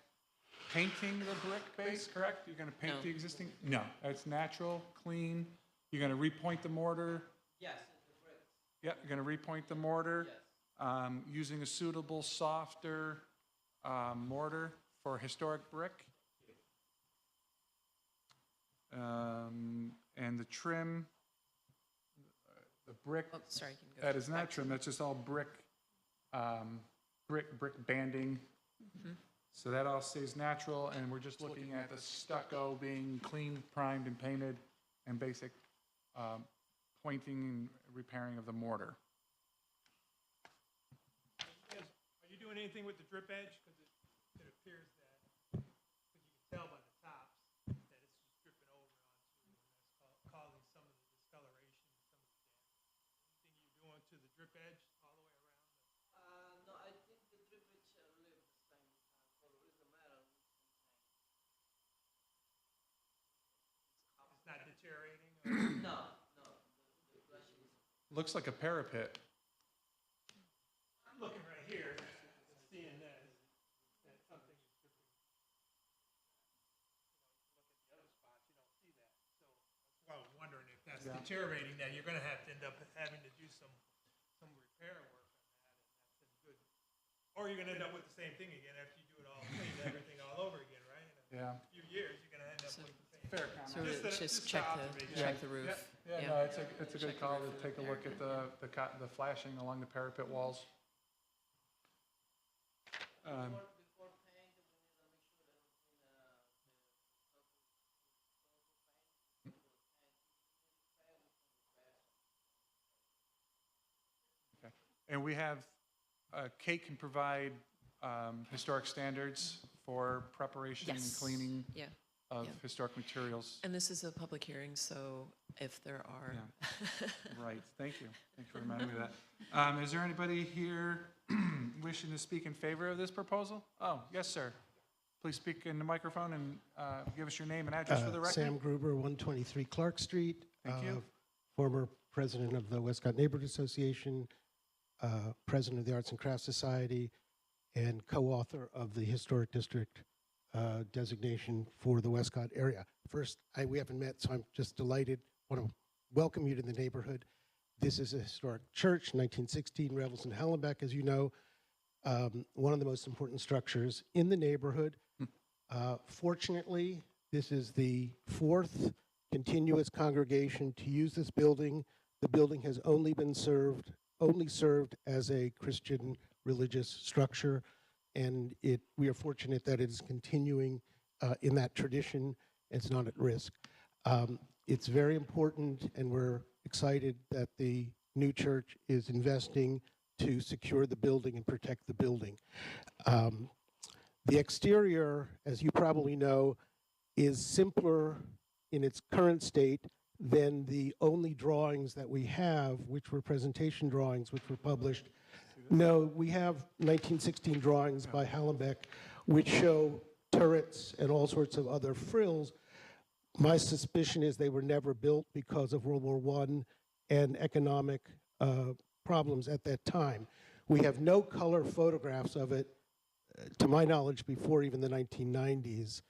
painting the brick base, correct? You're going to paint No. the existing? No, it's natural, clean. You're going to repoint the mortar. Yes, it's the bricks. Yep, you're going to repoint the mortar using a suitable, softer mortar for historic brick. And the trim, the brick, Oh, sorry, you can go that is back not to- trim, that's just all brick, brick banding. So that all stays natural, and we're just looking at the stucco being cleaned, primed, and painted, and basic pointing and repairing of the mortar. Are you doing anything with the drip edge? Because it appears that, because you can tell by the tops, that it's just dripping over onto, and that's causing some of the discoloration, some of the damage. Anything you're doing to the drip edge all the way around? No, I think the drip edge live the same color. It's the metal. It's not deteriorating? No, the flashing is. Looks like a parapet. I'm looking right here, seeing that. it's deteriorating now, you're gonna have to end up having to do some repair work on that, and that's a good, or you're gonna end up with the same thing again after you do it all, clean everything all over again, right? In Yeah. a few years, you're gonna end up with the same. Fair So comment. just check the roof. Yeah, no, it's a good call to take a look at the flashing along the parapet walls. Okay. And we have, Kate can provide historic standards for preparation and Yes. cleaning Yeah. of Yeah. historic materials. And this is a public hearing, so if there are. Right, thank you. Thanks for reminding me of that. Is there anybody here wishing to speak in favor of this proposal? Oh, yes, sir. Please speak in the microphone and give us your name and address for the record. Sam Gruber, 123 Clark Street. Thank you. Former president of the Westcott Neighborhood Association, president of the Arts and Crafts Society, and co-author of the Historic District designation for the Westcott area. First, we haven't met, so I'm just delighted. Want to welcome you to the neighborhood. This is a historic church, 1916, revels in Hallenbeck, as you know. One of the most important structures in the neighborhood. Fortunately, this is the fourth continuous congregation to use this building. The building has only served as a Christian religious structure, and we are fortunate that it is continuing in that tradition. It's not at risk. It's very important, and we're excited that the new church is investing to secure the building and protect the building. The exterior, as you probably know, is simpler in its current state than the only drawings that we have, which were presentation drawings, which were published. No, we have 1916 drawings by Hallenbeck, which show turrets and all sorts of other frills. My suspicion is they were never built because of World War I and economic problems at that time. We have no color photographs of it, to my knowledge, before even the 1990s.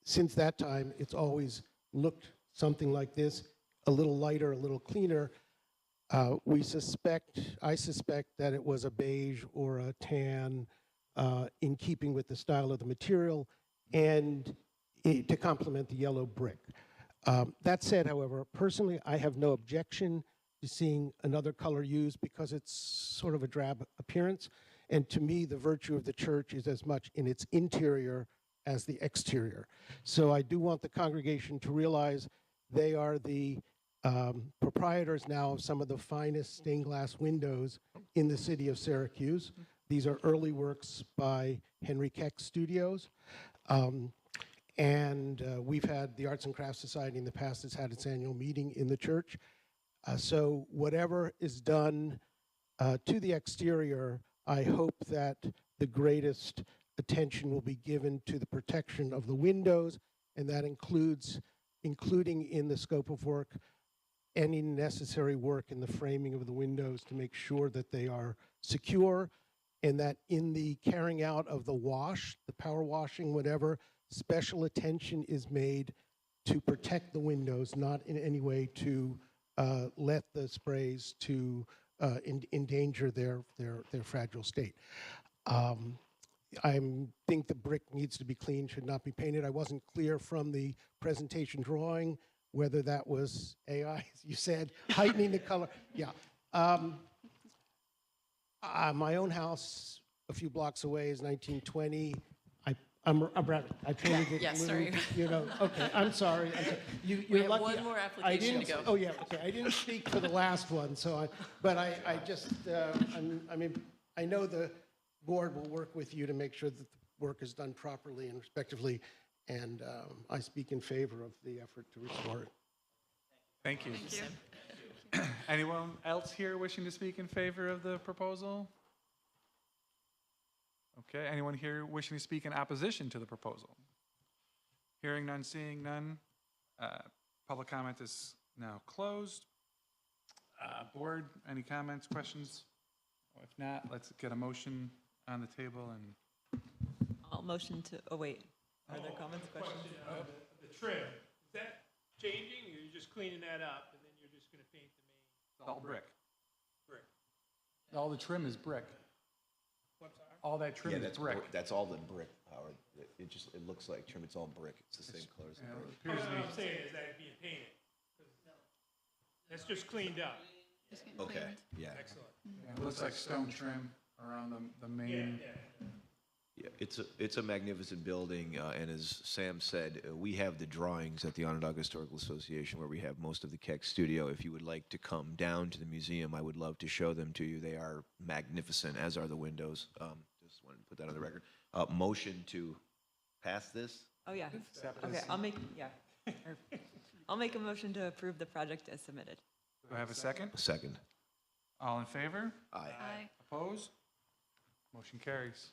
Since that time, it's always looked something like this, a little lighter, a little cleaner. I suspect that it was a beige or a tan in keeping with the style of the material and to complement the yellow brick. That said, however, personally, I have no objection to seeing another color used because it's sort of a drab appearance. And to me, the virtue of the church is as much in its interior as the exterior. So I do want the congregation to realize they are the proprietors now of some of the finest stained glass windows in the city of Syracuse. These are early works by Henry Keck Studios. We've had the Arts and Crafts Society in the past has had its annual meeting in the church. So whatever is done to the exterior, I hope that the greatest attention will be given to the protection of the windows, and that including in the scope of work, any necessary work in the framing of the windows to make sure that they are secure, and that in the carrying out of the wash, the power washing, whatever, special attention is made to protect the windows, not in any way to let the sprays to endanger their fragile state. I think the brick needs to be cleaned, should not be painted. I wasn't clear from the presentation drawing whether that was AI, as you said, heightening the color. Yeah. My own house a few blocks away is 1920. I try to get Yeah, sorry. Okay, I'm sorry. You're We have lucky. one more application to go. Oh, yeah, okay. I didn't speak for the last one, but I just, I know the board will work with you to make sure that the work is done properly and respectively, and I speak in favor of the effort to restore it. Thank you. Thank you. Anyone else here wishing to speak in favor of the proposal? Okay, anyone here wishing to speak in opposition to the proposal? Hearing none, seeing none. Public comment is now closed. Board, any comments, questions? If not, let's get a motion on the table and. I'll motion are there comments, questions? Question of the trim, is that changing, or you just cleaning that up, and then you're just going to paint the main It's all brick. brick. All the trim is brick. What's that? All that trim Yeah, is that's brick. That's all the brick, Howard. It looks like trim, it's all brick. It's the same color as the Yeah, brick. it appears to What be- I'm saying is that it's being painted. That's just cleaned up. Okay, yeah. Excellent. yeah, it looks like stone trim around the main. Yeah, it's a magnificent building, and as Sam said, we have the drawings at the Onondaga Historical Association where we have most of the Keck studio. If you would like to come down to the museum, I would love to show them to you. They are magnificent, as are the windows. Just wanted to put that on the record. Motion to pass this? Oh, yeah. Okay, I'll make a motion to approve the project as submitted. Do I have a second? A second. All in favor? Aye. Opposed? Motion carries.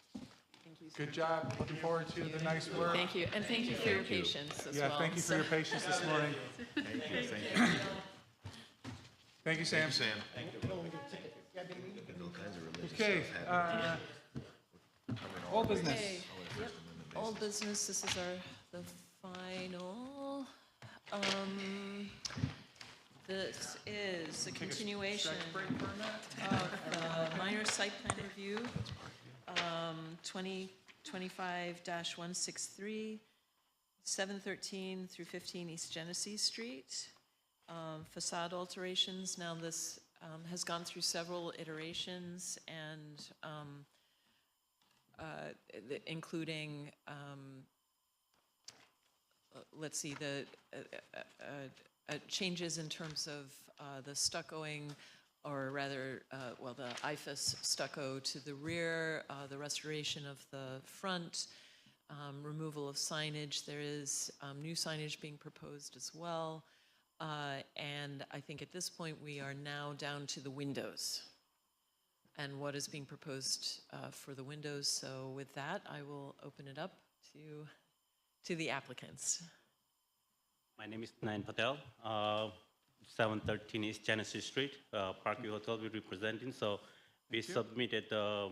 Thank you. Good job. Looking forward to the nice work. Thank you, and thank you for your patience as well. Yeah, thank you for your patience this morning. Thank you. Thank you, Sam. Sam. Okay, old business. Okay. Old business, this is the final. This is a continuation of the minor site plan review, 2025-163, 713 through 15 East Genesee Street. Facade alterations. Now this has gone through several iterations and including, let's see, the changes in terms of the stuccoing, or rather, well, the IFAS stucco to the rear, the restoration of the front, removal of signage. There is new signage being proposed as well. And I think at this point we are now down to the windows and what is being proposed for the windows. So with that, I will open it up to the applicants. My name is Nayan Patel, 713 East Genesee Street, Parkview Hotel we're representing. So we submitted a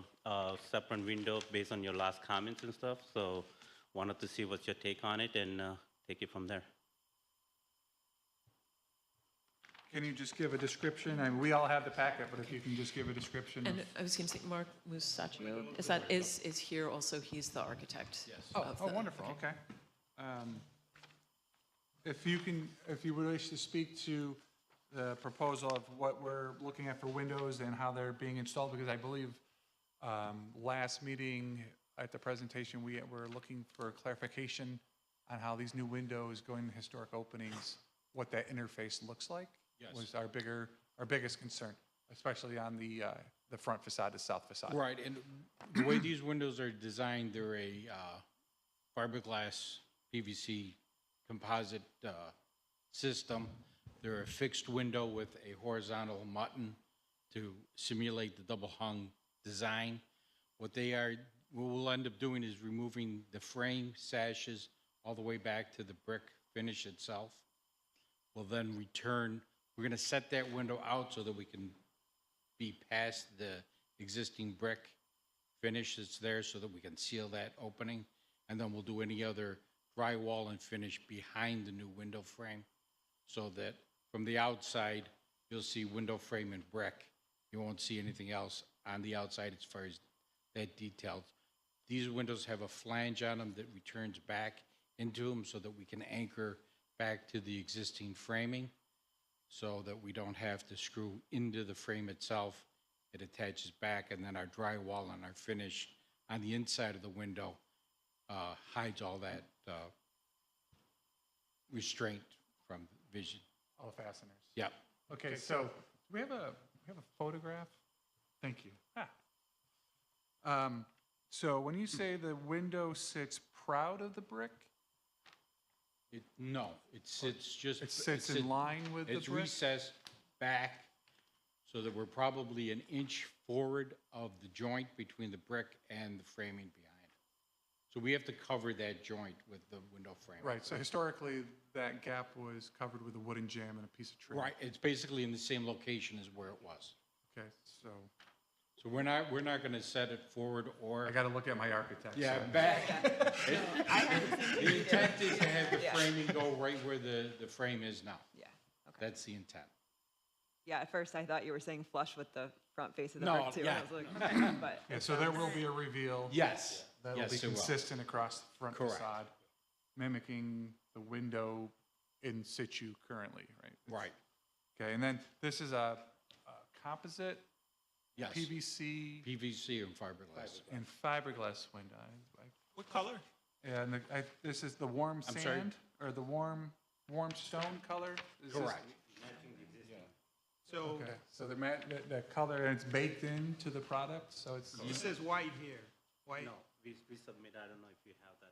separate window based on your last comments and stuff. So wanted to see what's your take on it and take it from there. Can you just give a description? I mean, we all have the packet, but if you can just give a description. And I was going to say, Mark Musacchio, is here also. He's the architect. Yes. Oh, wonderful. Okay. If you wish to speak to the proposal of what we're looking at for windows and how they're being installed, because I believe last meeting at the presentation we were looking for clarification on how these new windows going to historic openings, what that interface looks like. Yes. Was our biggest concern, especially on the front facade, the south facade. Right, and the way these windows are designed, they're a fiberglass PVC composite system. They're a fixed window with a horizontal mutton to simulate the double hung design. What we'll end up doing is removing the frame sashes all the way back to the brick finish itself. We'll then return. We're going to set that window out so that we can be past the existing brick finish that's there so that we can seal that opening. And then we'll do any other drywall and finish behind the new window frame so that from the outside, you'll see window frame and brick. You won't see anything else on the outside as far as that detailed. These windows have a flange on them that returns back into them so that we can anchor back to the existing framing so that we don't have to screw into the frame itself. It attaches back, and then our drywall and our finish on the inside of the window hides all that restraint from vision. All the fasteners. Yep. Okay, so we have a photograph. Thank you. So when you say the window sits proud of the brick, No, it sits just. It sits in line with the It's brick? recessed back so that we're probably an inch forward of the joint between the brick and the framing behind. So we have to cover that joint with the window frame. right? So historically, that gap was covered with a wooden jamb and a piece of trim. Right, it's basically in the same location as where it was. Okay, so So we're not going to set it forward or. I got to look at my architect. Yeah, so- back. The intent is to have the framing go right where the frame is now. Yeah, That's the intent. Yeah, at first I thought you were saying flush with the front face of the No, brick too. yeah. I was like, but Yeah, so there will be a reveal. Yes. That'll Yes, be there will. consistent across the front Correct. facade, mimicking the window in situ currently, right? Right. Okay, and then this is a composite Yes. PVC PVC and fiberglass. and fiberglass window. What color? Yeah, and this is the warm I'm sorry? sand, or the warm stone color? Is this- Correct. So Okay, so the color, and it's baked into the product, so it's it says white here. White. No, we submit, I don't know if you have that.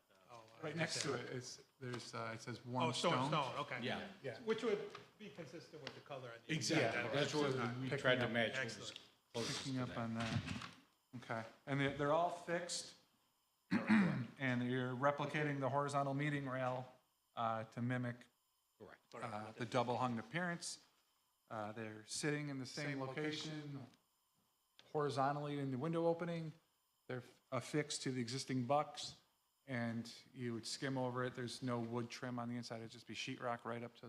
right next to it. It says warm Oh, stone, stone. okay. Yeah. Yeah. Which would be consistent with the color on the Exactly. inside. That's what we Picking tried to up- match. what was Excellent. closest Picking to up that. on that. Okay, and they're all fixed, and you're replicating the horizontal meeting rail to mimic Correct. the double hung appearance. They're sitting in the same location, horizontally in the window opening. They're affixed to the existing bucks, and you would skim over it. There's no wood trim on the inside. It'd just be sheetrock right up to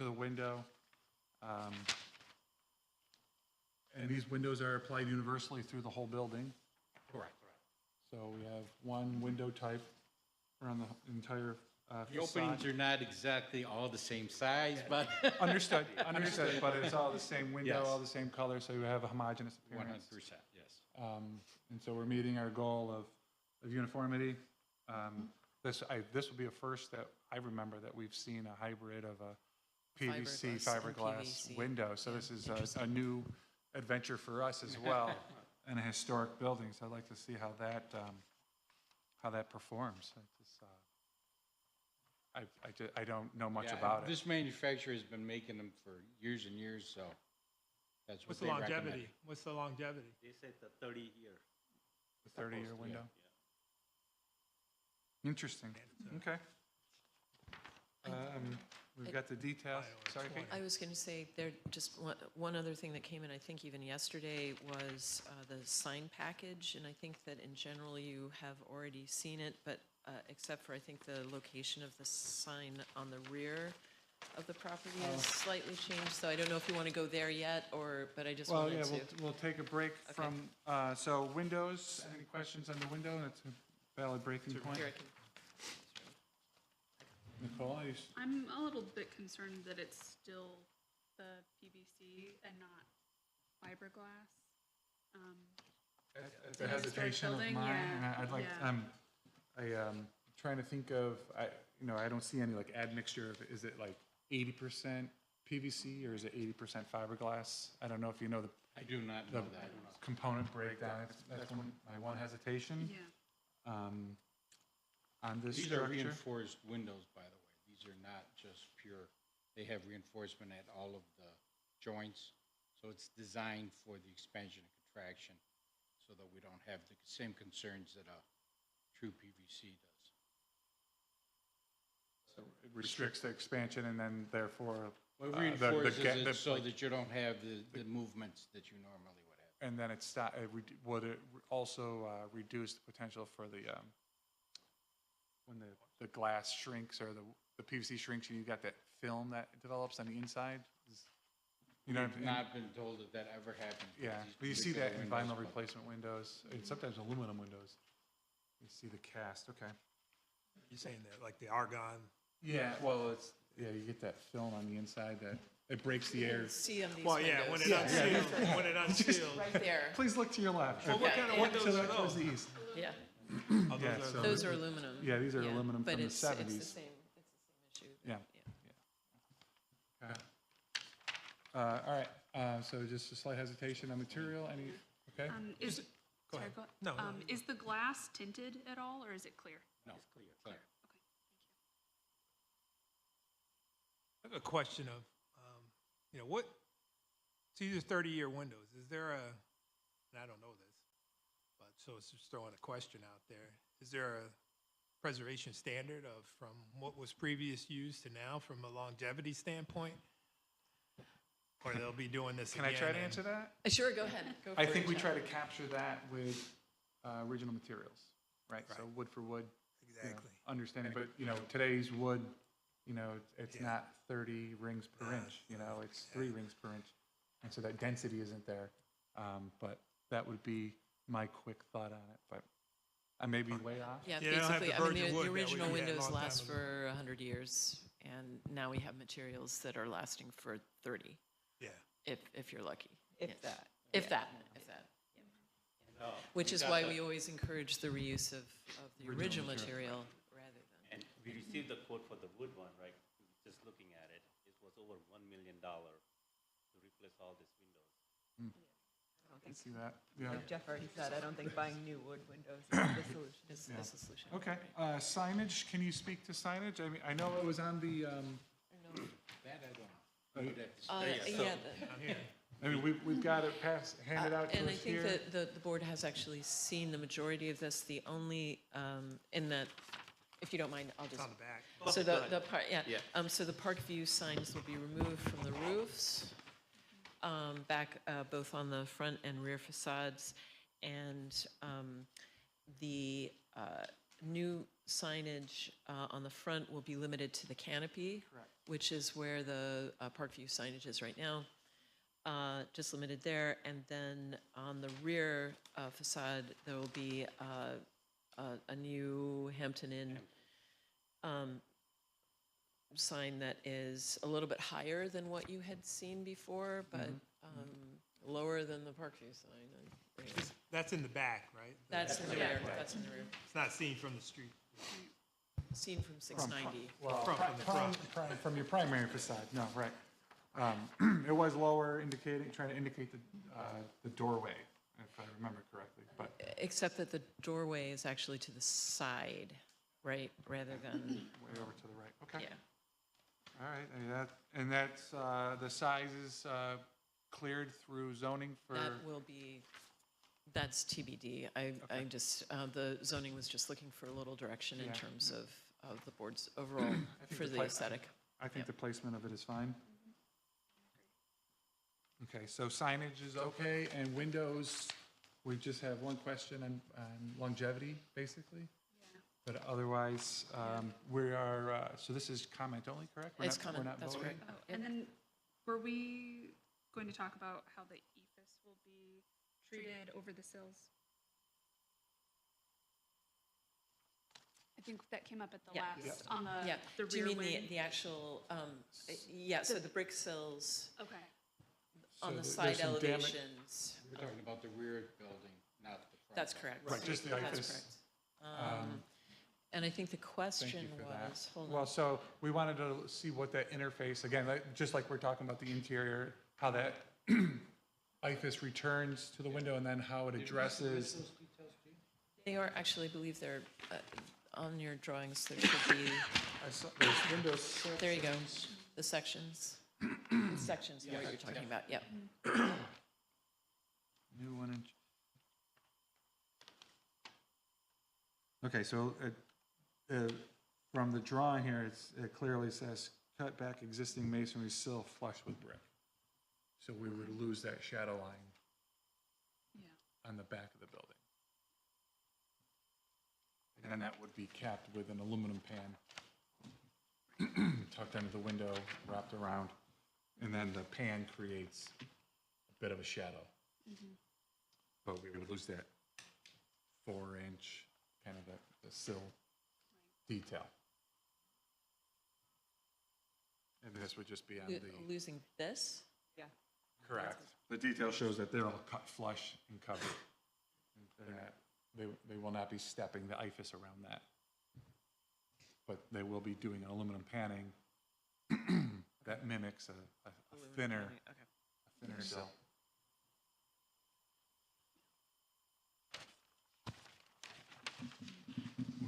the window. And these windows are applied universally through the whole building. Correct. So we have one window type around the entire The facade. openings are not exactly all the same size, but. Understood, but it's all the same window, Yes. all the same color, so you have a homogeneous appearance. 100%, yes. And so we're meeting our goal of uniformity. This will be a first that I remember that we've seen a hybrid of a PVC, Fiberglass and fiberglass PVC. window. So this is a new adventure for us as well, in a historic building. So I'd like to see how that performs. I don't know much Yeah, about it. This manufacturer has been making them for years and years, so that's what What's they the recommend. longevity? What's the longevity? They said the 30-year. The 30-year window? Interesting, okay. We've got the details, sorry, Kate? I was going to say, there, just one other thing that came in, I think even yesterday, was the sign package, and I think that in general you have already seen it, but except for, I think, the location of the sign on the rear of the property has slightly changed, so I don't know if you want to go there yet, but I just Well, wanted yeah, to. we'll take a break Okay. from, so windows, any questions on the window? That's a valid breaking point. Here, I can- Nicole, I'm a little bit concerned that it's still the PVC and not fiberglass. It's a hesitation of building, mine, yeah, and I'd like, yeah. trying to think of, I don't see any like admixture of, is it like 80% PVC or is it 80% fiberglass? I don't know if you know I do not the know that. component breakdown. That's my one hesitation. Yeah. On this These are structure. reinforced windows, by the way. These are not just pure, they have reinforcement at all of the joints. So it's designed for the expansion and contraction so that we don't have the same concerns that a true PVC does. So it restricts the expansion and then therefore. Well, the- it the reinforces ga- it the- so that you don't have the movements that you normally would have. And then would it also reduce the potential for the, when the glass shrinks or the PVC shrinks and you got that film that develops on the inside? You know, I've not been told that that ever happened. with yeah, these but you see particular that in windows, vinyl but- replacement windows, and sometimes aluminum windows. You see the cast, okay. You're saying that like the argon? Yeah, well, you get that film on the inside that, it breaks the air. See on these Well, yeah, when it windows. unseals, when it unseals. Right there. Please look to your left. Well, what kind of Look windows to are towards those? the east. Yeah. Oh, Yeah, those so- are Those are aluminum. Yeah, these are aluminum but from the it's the 70s. same issue. Yeah. Okay. All right, so just a slight hesitation on material, any, okay? Go ahead. No, No, no, is the glass tinted at all, or is it clear? No, clear. I have a question of, so these are 30-year windows. Is there and I don't know this, but so it's just throwing a question out there. Is there a preservation standard from what was previous used to now from a longevity standpoint? Or they'll be doing this Can again? I try to and- answer that? Sure, go ahead. Go I for think it, we John. try to capture that with original materials, right? So wood for wood. you know, Exactly. Understanding, but, today's wood you know, it's not 30 rings per inch, you know, it's 3 rings per inch. And so that density isn't there. But that would be my quick thought on it, but I may be way off. Yeah, You don't have basically, the I mean, virgin wood the that we original had a windows long time last ago. for 100 years, and now we have materials that are lasting for 30, Yeah. if you're lucky. If Yes. that. If that. Which is why we always encourage the reuse of the original material rather than. And we received the quote for the wood one, right? Just looking at it, it was over $1 million to replace all these windows. I don't I think, see that, yeah. like Jeff already said, I don't think buying new wood windows is the solution. Is Yeah. is the solution. Okay, signage, can you speak to signage? I mean, I know it was on the, That I don't know. Yeah, I mean, we've got it handed out to and I us think here. that the board has actually seen the majority of this. The only, in that, if you don't mind, I'll just. It's on the back. So Go the ahead. part, yeah. Yeah. So the park view signs will be removed from the roofs, back, both on the front and rear facades. And the new signage on the front will be limited to the canopy. Correct. Which is where the park view signage is right now. Just limited there. And then on the rear facade, there will be a new Hampton Inn sign that is a little bit higher than what you had seen before, but lower than the Parkview sign. That's in the back, right? That's in the rear, that's in the rear. It's not seen from the street. Seen from 690. Well, From the front. From your primary facade, no, right. It was lower indicating, trying to indicate the doorway, if I remember correctly, but. Except that the doorway is actually to the side, right, rather than, Way over to the right, okay. yeah. All right, and that's, the size is cleared through zoning for? That will be, that's TBD. I just, the zoning was just looking for a little direction in Yeah. terms of the board's overall I think for the pla- aesthetic. I think Yep. the placement of it is fine. Okay, so signage is okay, and windows, we just have one question on longevity, basically? But otherwise, we are, so this is comment only, correct? We're It's not- comment, we're not that's voting? correct. Oh, and then were we going to talk about how the ephes will be treated over the sills? I think that came up at the Yeah. last, on the, Yeah, the do you rear mean wing. the actual, yeah, so the brick sills Okay. on the So side there's some damage- elevations. We're talking about the rear building, not the front. That's building. correct. Right, just the That's IFAS. correct. And I think the Thank you question for that. was, hold Well, on. so we wanted to see what that interface, again, just like we're talking about the interior, how that IFAS returns to the window and then how it addresses. They are, actually, I believe they're, on your drawings, there should be, I saw there's windows. there you go, the sections. Sections, what you're talking about, yep. New 1 inch. Okay, so from the drawing here, it clearly says cut back existing masonry sill flush with brick. So we would lose that shadow line Yeah. on the back of the building. And then that would be capped with an aluminum pan tucked under the window, wrapped around, and then the pan creates a bit of a shadow. But we would lose that 4-inch, kind of the sill detail. And this would just be on the, Losing this? Yeah. correct. The detail shows that they're all cut flush and covered. And that they will not be stepping the IFAS around that. But they will be doing an aluminum panning that mimics a thinner, panning, okay. a thinner sill.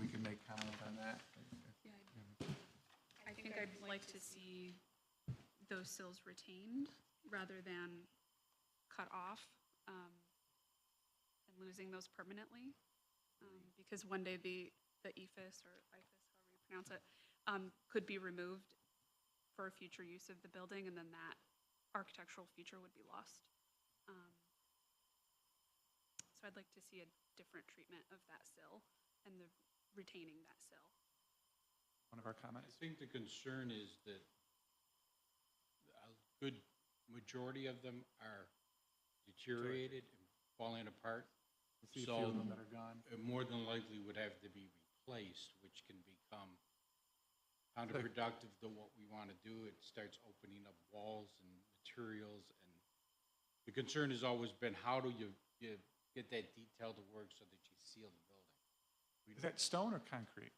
We can make comment on that. I think I'd like to see those sills retained rather than cut off and losing those permanently. Because one day the ephes or IFAS, however you pronounce it, could be removed for a future use of the building, and then that architectural feature would be lost. So I'd like to see a different treatment of that sill and the retaining that sill. one of our comments. I think the concern is that a good majority of them are deteriorated and falling apart. See a few So of them that are gone. it more than likely would have to be replaced, which can become counterproductive to what we want to do. It starts opening up walls and materials, and the concern has always been, how do you get that detail to work so that you seal the building? Is that stone or concrete?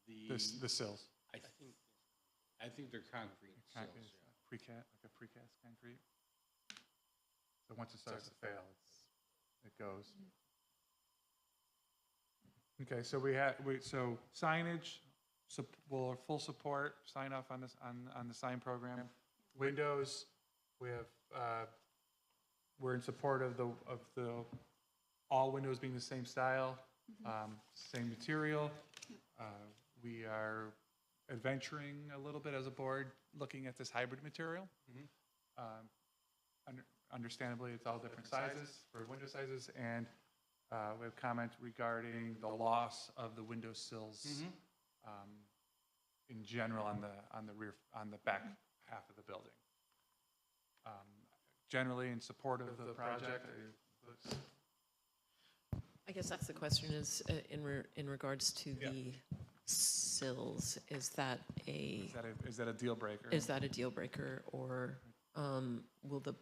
The sills? I think they're concrete sills, yeah. Precast, like a precast concrete? So once it starts to fail, it goes. Okay, so so signage, will full support, sign off on this, on the sign program. Windows, we have, we're in support of the, all windows being the same style, same material. We are adventuring a little bit as a board, looking at this hybrid material. Understandably, it's all different sizes for window sizes, and we have comment regarding the loss of the window sills in general on the back half of the building. Generally in support of the project. I guess that's the question is, in regards to the sills, is that a deal breaker? Is that a deal breaker, or will the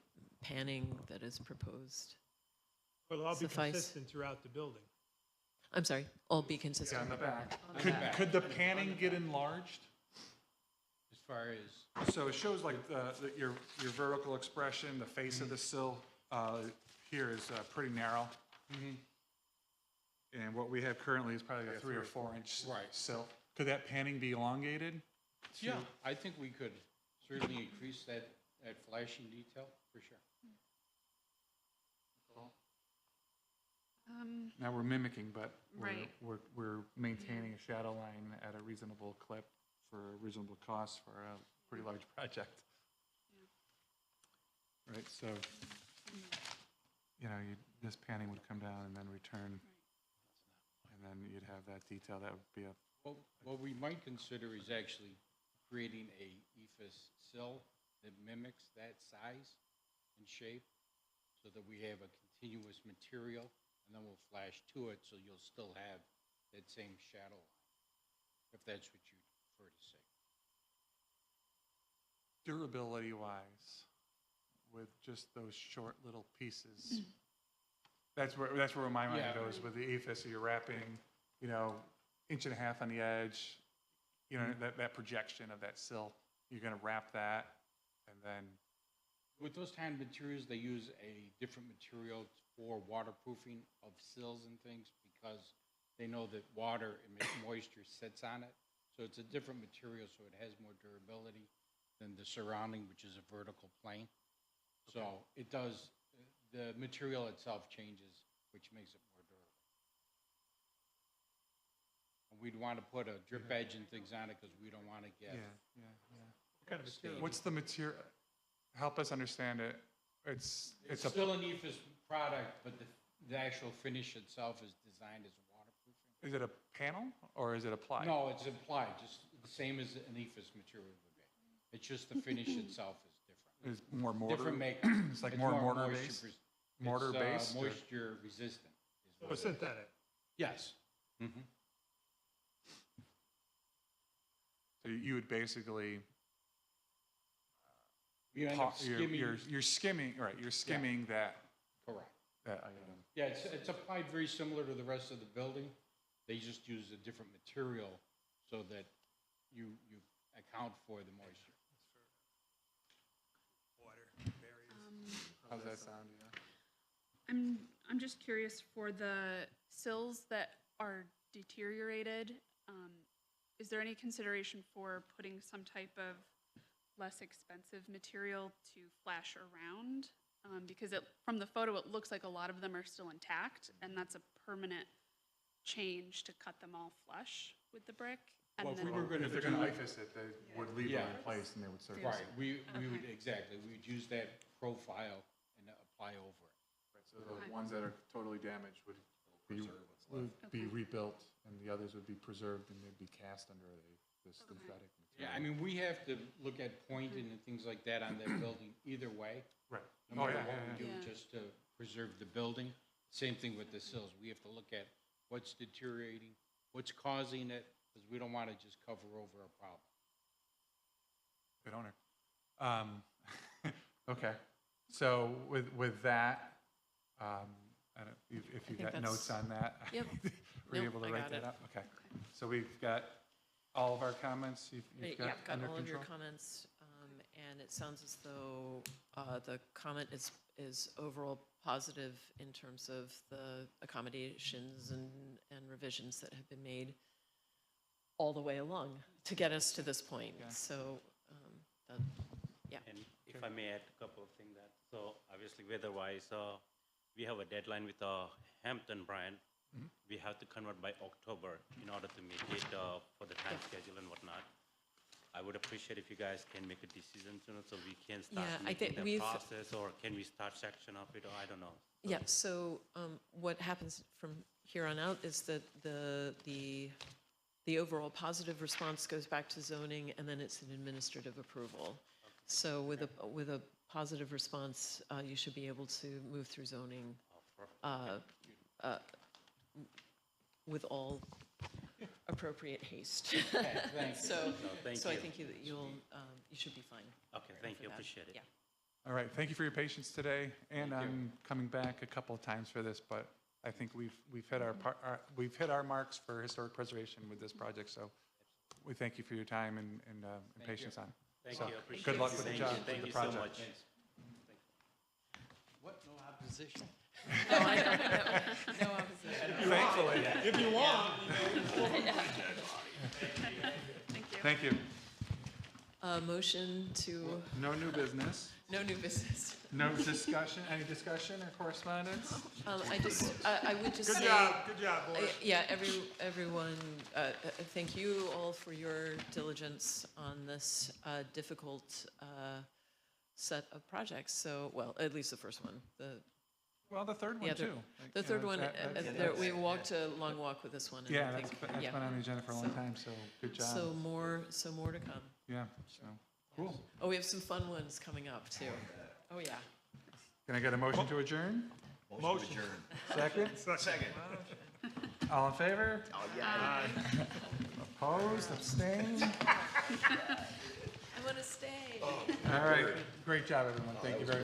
panning that is proposed Well, it'll all be suffice? consistent throughout the building. I'm sorry, all be consistent? On the back. On the back. Could the panning get enlarged? As far as? So it shows like your vertical expression, the face of the sill here is pretty narrow. And what we have currently is probably a 3 or 4 inch sill. Could that panning be elongated? Yeah, I think we could certainly increase that flashing detail, for sure. Now we're mimicking, but Right. we're maintaining a shadow line at a reasonable clip for a reasonable cost for a pretty large project. Right, so, this panning would come down and then return, and then you'd have that detail. That would be a. Well, what we might consider is actually creating a ephes sill that mimics that size and shape, so that we have a continuous material, and then we'll flash to it, so you'll still have that same shadow line, if that's what you prefer to say. Durability-wise, with just those short little pieces, that's where my mind goes with the ephes. So you're wrapping, 1.5 inches on the edge, that projection of that sill. You're going to wrap that, and then. With those kind of materials, they use a different material for waterproofing of sills and things, because they know that water and moisture sits on it. So it's a different material, so it has more durability than the surrounding, which is a vertical plane. So it does, the material itself changes, which makes it more durable. And we'd want to put a drip edge and things on it, because we don't want to get. What kind of material? What's the material? Help us understand it. It's still an ephes product, but the actual finish itself is designed as waterproofing. Is it a panel or is it applied? No, it's applied, just the same as an ephes material would be. It's just the finish itself is different. Is more mortar? Different make. It's like more mortar-based? Mortar-based? Moisture resistant. Oh, synthetic. Yes. So you would basically. You end up skimming. You're skimming, right, you're skimming that. Correct. That item. Yeah, it's applied very similar to the rest of the building. They just use a different material so that you account for the moisture. How's that sound? Yeah. I'm just curious, for the sills that are deteriorated, is there any consideration for putting some type of less expensive material to flash around? Because from the photo, it looks like a lot of them are still intact, and that's a permanent change to cut them all flush with the brick. And Well, then, if they're going to ephes it, they would leave it in place and they would serve. Right, we would, exactly, we would use that profile and apply over it. Right, so the ones that are totally damaged would be rebuilt, and the others would be preserved, and they'd be cast under the synthetic Yeah, material. I mean, we have to look at pointing and things like that on that building either way. Right. No Oh, matter yeah, what yeah, we do, yeah. just to preserve the building. Same thing with the sills. We have to look at what's deteriorating, what's causing it, because we don't want to just cover over a problem. Good owner. Okay, so with that, I don't, if you think got notes that's- on that? Yep. Were you Nope, able to I write got that it. up? Okay, so we've got all of our comments you've got Yeah, got under all of your control? comments, and it sounds as though the comment is overall positive in terms of the accommodations and revisions that have been made all the way along to get us to this point. Okay. So, that, yeah. And if I may add a couple of things that, so obviously weather-wise, we have a deadline with Hampton Brand. Mhm. We have to convert by October in order to make it for the time schedule and whatnot. I would appreciate if you guys can make a decision soon so we can start Yeah, I making think the we've- process, or can we start section of it, or I don't know. Yeah, so what happens from here on out is that the overall positive response goes back to zoning, and then it's an administrative approval. So with a positive response, you should be able to move through zoning with all appropriate haste. Thank you. So, No, thank so I you. think you should be fine. Okay, thank for you, that. appreciate it. Yeah. All right, thank you for your patience today, and I'm coming back a couple of times for this, but I think we've hit we've hit our marks for historic preservation with this project, so we thank you for your time and patience on it. Thank So, you, appreciate good it. luck with the Thank job, you. with Thank the you so project. much. What, no opposition? No, no opposition. Thankfully. If you want. Thank you. Motion to, No new business, no new business. no discussion, any discussion or correspondence? I would just say. Good job, boys. Yeah, everyone, thank you all for your diligence on this difficult set of projects. So, well, at least the first one. Well, the third one other- too. The You third know, one, we walked a long walk with this one. And I Yeah, think, that's been on the agenda for a long time, so good job. So more to come. Yeah, so, cool. Oh, we have some fun ones coming up too. Oh, yeah. Can I get a motion to adjourn? Motion. Second? Second. All in favor? Oh, yeah. Opposed, abstained? I want to stay. All right, great job, everyone. Thank you very much.